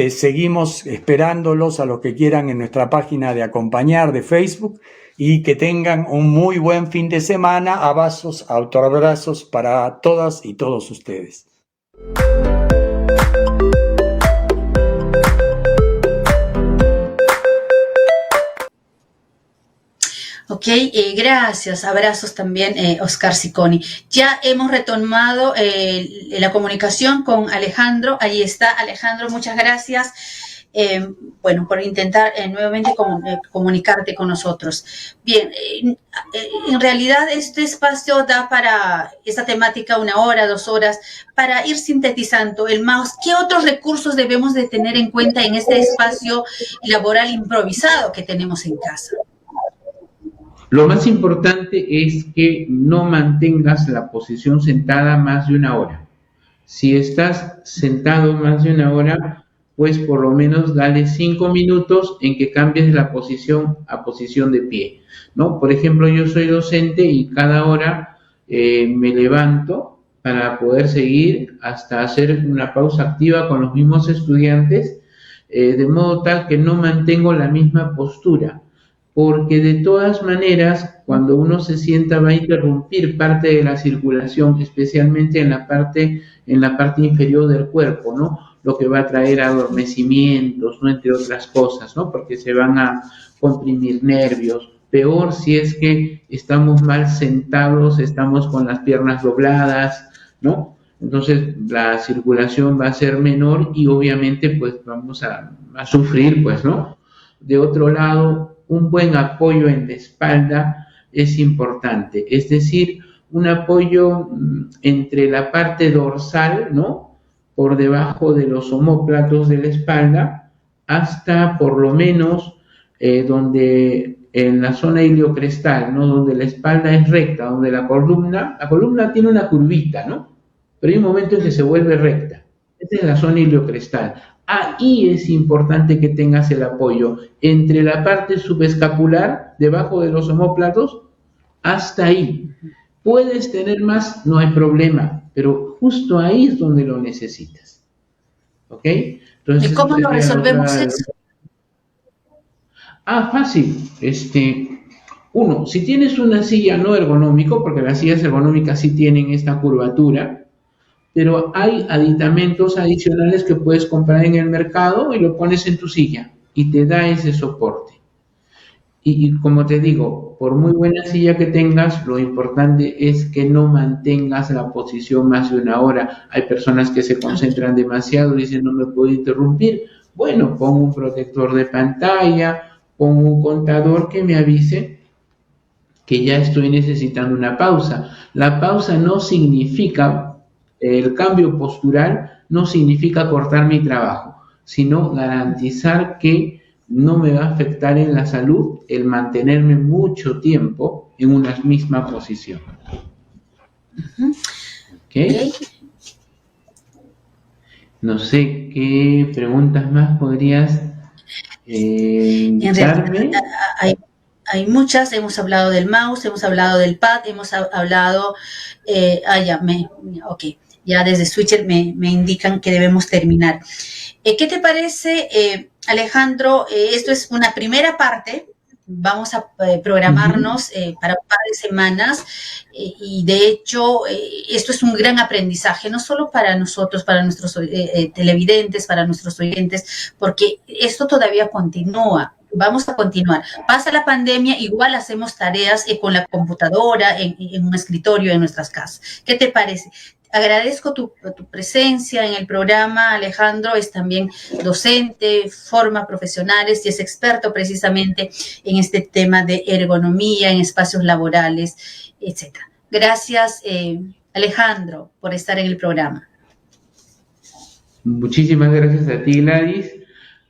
Seguimos esperándolos a los que quieran en nuestra página de acompañar de Facebook, y que tengan un muy buen fin de semana. Abrazos para todas y todos ustedes.
Ok, gracias. Abrazos también, Oscar Cicconi. Ya hemos retomado la comunicación con Alejandro. Ahí está, Alejandro, muchas gracias. Por intentar nuevamente comunicarte con nosotros. Bien, en realidad este espacio da para esta temática 1 hora, 2 horas, para ir sintetizando el mouse. ¿Qué otros recursos debemos de tener en cuenta en este espacio laboral improvisado que tenemos en casa?
Lo más importante es que no mantengas la posición sentada más de 1 hora. Si estás sentado más de 1 hora, pues por lo menos dale 5 minutos en que cambies la posición a posición de pie, ¿no? Por ejemplo, yo soy docente y cada hora me levanto para poder seguir hasta hacer una pausa activa con los mismos estudiantes, de modo tal que no mantengo la misma postura, porque de todas maneras, cuando uno se sienta va a interrumpir parte de la circulación, especialmente en la parte inferior del cuerpo, ¿no? Lo que va a traer adormecimientos, ¿no? Entre otras cosas, ¿no? Porque se van a comprimir nervios. Peor si es que estamos mal sentados, estamos con las piernas dobladas, ¿no? Entonces la circulación va a ser menor y obviamente pues vamos a sufrir, pues, ¿no? De otro lado, un buen apoyo en la espalda es importante, es decir, un apoyo entre la parte dorsal, ¿no? Por debajo de los omóplatos de la espalda, hasta por lo menos donde en la zona iliocrestal, ¿no? Donde la espalda es recta, donde la columna tiene una curvita, ¿no? Pero hay un momento en que se vuelve recta. Esta es la zona iliocrestal. ahí es importante que tengas el apoyo entre la parte subescapular, debajo de los omóplatos, hasta ahí. Puedes tener más, no hay problema, pero justo ahí es donde lo necesitas. ¿Ok? Entonces,
¿y cómo lo resolvemos eso?
Fácil. Uno, si tienes una silla no ergonómica, porque las sillas ergonómicas sí tienen esta curvatura, pero hay aditamentos adicionales que puedes comprar en el mercado y lo pones en tu silla y te da ese soporte. Y como te digo, por muy buena silla que tengas, lo importante es que no mantengas la posición más de una hora. Hay personas que se concentran demasiado y dicen no me puedo interrumpir. Bueno, pongo un protector de pantalla, pongo un contador que me avise que ya estoy necesitando una pausa. La pausa no significa, el cambio postural no significa cortar mi trabajo, sino garantizar que no me va a afectar en la salud el mantenerme mucho tiempo en una misma posición. ¿Okay? No sé qué preguntas más podrías darme.
Hay muchas, hemos hablado del mouse, hemos hablado del pad, hemos hablado, ya desde Switcher me indican que debemos terminar. ¿Qué te parece, Alejandro? Esto es una primera parte, vamos a programarnos para un par de semanas y de hecho esto es un gran aprendizaje, no solo para nosotros, para nuestros televidentes, para nuestros oyentes, porque esto todavía continúa. Vamos a continuar. Pasa la pandemia, igual hacemos tareas con la computadora, en un escritorio en nuestras casas. ¿Qué te parece? Agradezco tu presencia en el programa. Alejandro es también docente, forma profesionales y es experto precisamente en este tema de ergonomía en espacios laborales, etc. Gracias, Alejandro, por estar en el programa.
Muchísimas gracias a ti, Gladys.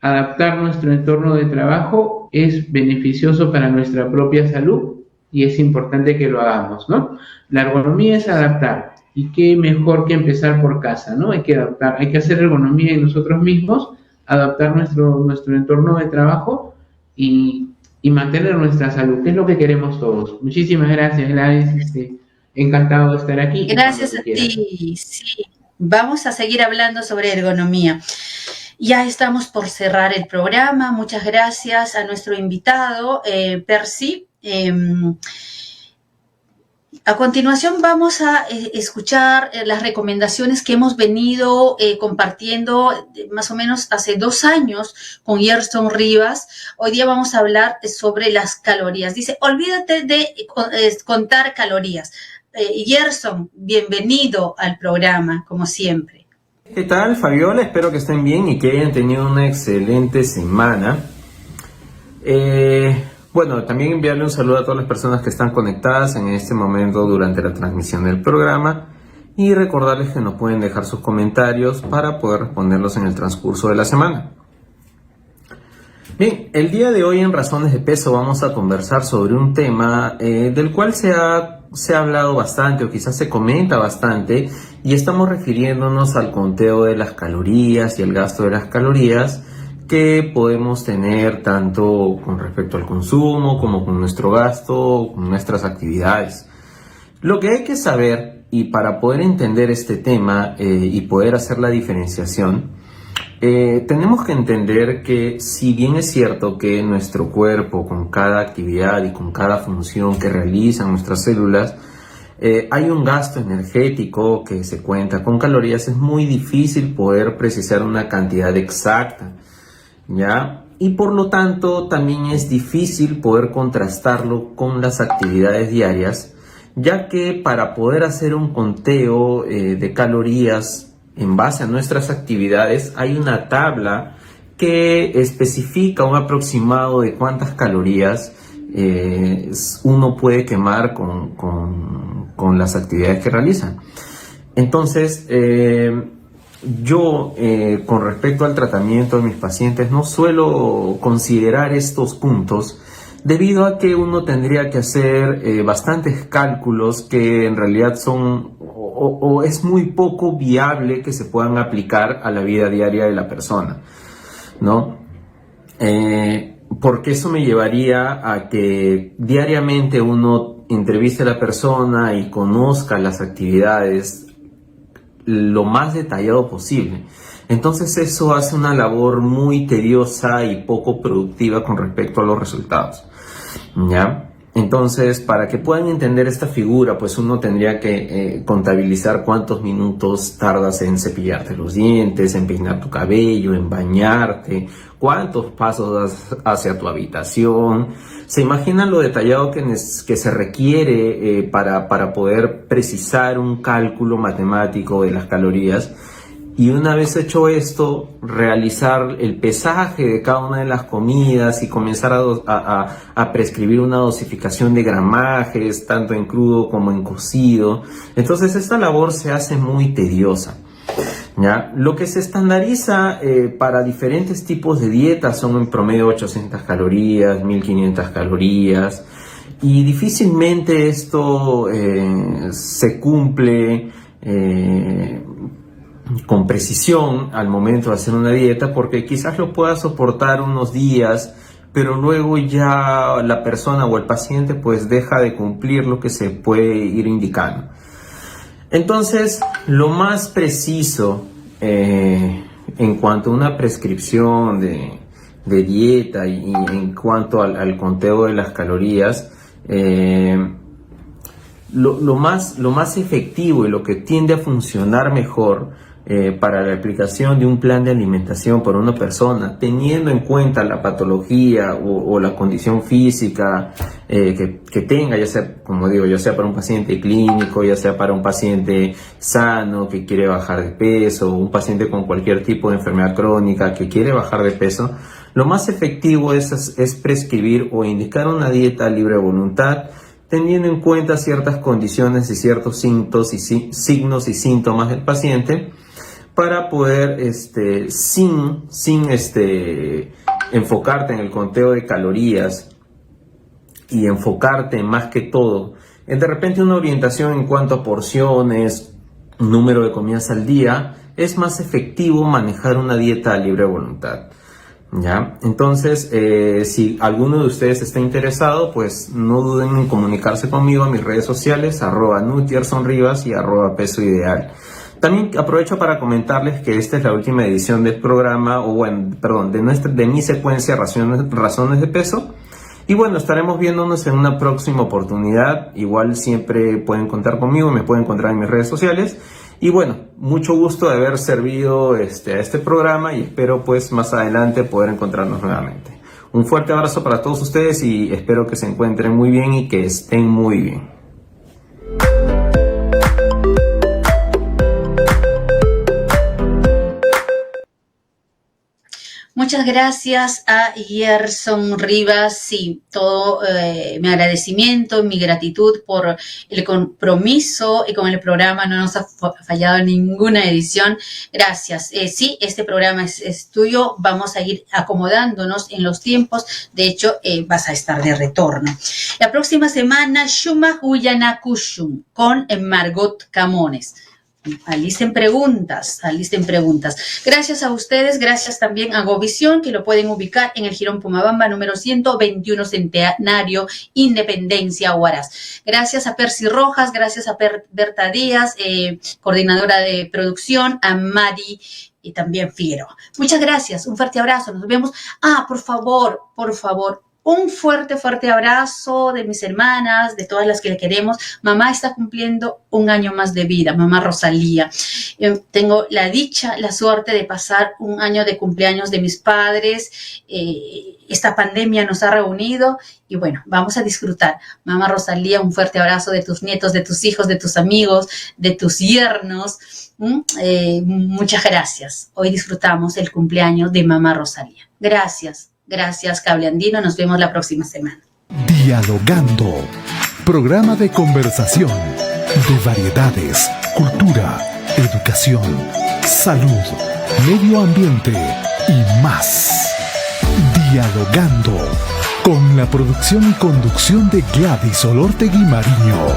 Adaptar nuestro entorno de trabajo es beneficioso para nuestra propia salud y es importante que lo hagamos, ¿no? La ergonomía es adaptar y qué mejor que empezar por casa, ¿no? Hay que adaptar, hay que hacer ergonomía en nosotros mismos, adaptar nuestro entorno de trabajo y mantener nuestra salud, que es lo que queremos todos. Muchísimas gracias, Gladys. Encantado de estar aquí.
Gracias a ti. Sí, vamos a seguir hablando sobre ergonomía. Ya estamos por cerrar el programa. Muchas gracias a nuestro invitado, Percy. A continuación vamos a escuchar las recomendaciones que hemos venido compartiendo más o menos hace 2 años con Gerson Rivas. Hoy día vamos a hablar sobre las calorías. Dice, olvídate de contar calorías. Gerson, bienvenido al programa, como siempre.
¿Qué tal, Fabiola? Espero que estén bien y que hayan tenido una excelente semana. Bueno, también enviarle un saludo a todas las personas que están conectadas en este momento durante la transmisión del programa y recordarles que nos pueden dejar sus comentarios para poder responderlos en el transcurso de la semana. Bien, el día de hoy en Razones de Peso vamos a conversar sobre un tema del cual se ha hablado bastante o quizás se comenta bastante y estamos refiriéndonos al conteo de las calorías y el gasto de las calorías que podemos tener tanto con respecto al consumo como con nuestro gasto, con nuestras actividades. Lo que hay que saber, y para poder entender este tema y poder hacer la diferenciación, tenemos que entender que si bien es cierto que nuestro cuerpo con cada actividad y con cada función que realizan nuestras células hay un gasto energético que se cuenta con calorías, es muy difícil poder precisar una cantidad exacta, ¿ya? Y por lo tanto también es difícil poder contrastarlo con las actividades diarias, ya que para poder hacer un conteo de calorías en base a nuestras actividades hay una tabla que especifica un aproximado de cuántas calorías uno puede quemar con las actividades que realiza. Entonces, yo con respecto al tratamiento de mis pacientes no suelo considerar estos puntos debido a que uno tendría que hacer bastantes cálculos que en realidad son o es muy poco viable que se puedan aplicar a la vida diaria de la persona, ¿no? Porque eso me llevaría a que diariamente uno entreviste a la persona y conozca las actividades lo más detallado posible. Entonces eso hace una labor muy tediosa y poco productiva con respecto a los resultados, ¿ya? Entonces, para que puedan entender esta figura, pues uno tendría que contabilizar cuántos minutos tardas en cepillarte los dientes, en peinar tu cabello, en bañarte, cuántos pasos das hacia tu habitación. ¿Se imaginan lo detallado que se requiere para poder precisar un cálculo matemático de las calorías? Y una vez hecho esto, realizar el pesaje de cada una de las comidas y comenzar a prescribir una dosificación de gramajes, tanto en crudo como en cocido. Entonces esta labor se hace muy tediosa, ¿ya? Lo que se estandariza para diferentes tipos de dietas son en promedio 800 calorías, 1500 calorías, y difícilmente esto se cumple con precisión al momento de hacer una dieta, porque quizás lo pueda soportar unos días, pero luego ya la persona o el paciente pues deja de cumplir lo que se puede ir indicando. Entonces, lo más preciso en cuanto a una prescripción de dieta y en cuanto al conteo de las calorías, lo más efectivo y lo que tiende a funcionar mejor para la aplicación de un plan de alimentación para una persona, teniendo en cuenta la patología o la condición física que tenga, ya sea, como digo, ya sea para un paciente clínico, ya sea para un paciente sano que quiere bajar de peso, un paciente con cualquier tipo de enfermedad crónica que quiere bajar de peso, lo más efectivo es prescribir o indicar una dieta libre de voluntad, teniendo en cuenta ciertas condiciones y ciertos signos y síntomas del paciente, para poder, sin enfocarte en el conteo de calorías y enfocarte más que todo en de repente una orientación en cuanto a porciones, número de comidas al día, es más efectivo manejar una dieta libre de voluntad, ¿ya? Entonces, si alguno de ustedes está interesado, pues no duden en comunicarse conmigo a mis redes sociales, @nutiersonrivas y @pesoideal. También aprovecho para comentarles que esta es la última edición del programa, de mi secuencia Razones de Peso. Y bueno, estaremos viéndonos en una próxima oportunidad. Igual siempre pueden contar conmigo, me pueden encontrar en mis redes sociales. Y bueno, mucho gusto de haber servido a este programa y espero pues más adelante poder encontrarnos nuevamente. Un fuerte abrazo para todos ustedes y espero que se encuentren muy bien y que estén muy bien.
Muchas gracias a Gerson Rivas. Sí, todo mi agradecimiento, mi gratitud por el compromiso y con el programa. No nos ha fallado ninguna edición. Gracias. Sí, este programa es tuyo. Vamos a ir acomodándonos en los tiempos. De hecho, vas a estar de retorno. La próxima semana, Shuma Huyana Kushum con Margot Camones. Alisten preguntas. Gracias a ustedes, gracias también a Govisión, que lo pueden ubicar en el Jirón Pomabamba, número 121, Centenario, Independencia, Huaraz. Gracias a Percy Rojas, gracias a Berta Díaz, coordinadora de producción, a Mari y también Figueroa. Muchas gracias, un fuerte abrazo, nos vemos. Por favor, un fuerte abrazo de mis hermanas, de todas las que le queremos. Mamá está cumpliendo un año más de vida, mamá Rosalía. Tengo la dicha, la suerte de pasar un año de cumpleaños de mis padres. Esta pandemia nos ha reunido y bueno, vamos a disfrutar. Mamá Rosalía, un fuerte abrazo de tus nietos, de tus hijos, de tus amigos, de tus yernos. Muchas gracias. Hoy disfrutamos el cumpleaños de mamá Rosalía. Gracias, Cable Andino. Nos vemos la próxima semana.
Dialogando. Programa de conversación, de variedades, cultura, educación, salud, medio ambiente y más. Dialogando. Con la producción y conducción de Gladys Olortegui Mariño.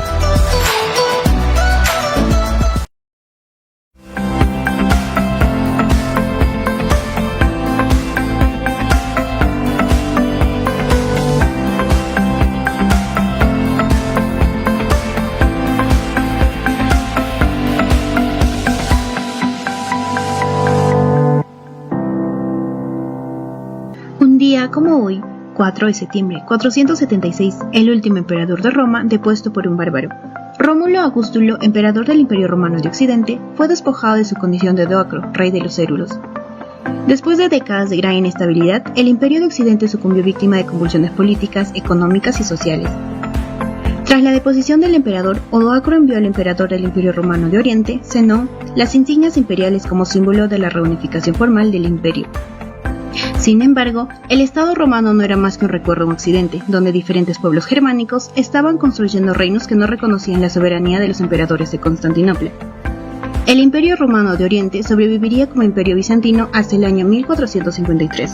4 de septiembre 476, el último emperador de Roma depuesto por un bárbaro. Rómulo Augustulo, emperador del Imperio Romano de Occidente, fue despojado de su condición de Doacro, rey de los Érulos. Después de décadas de gran inestabilidad, el Imperio de Occidente sucumbió víctima de convulsiones políticas, económicas y sociales. Tras la deposición del emperador, Odoacro envió al emperador del Imperio Romano de Oriente, Zenón, las insignias imperiales como símbolo de la reunificación formal del imperio. Sin embargo, el Estado romano no era más que un recuerdo en Occidente, donde diferentes pueblos germánicos estaban construyendo reinos que no reconocían la soberanía de los emperadores de Constantinopla. El Imperio Romano de Oriente sobreviviría como Imperio Bizantino hasta el año 1453.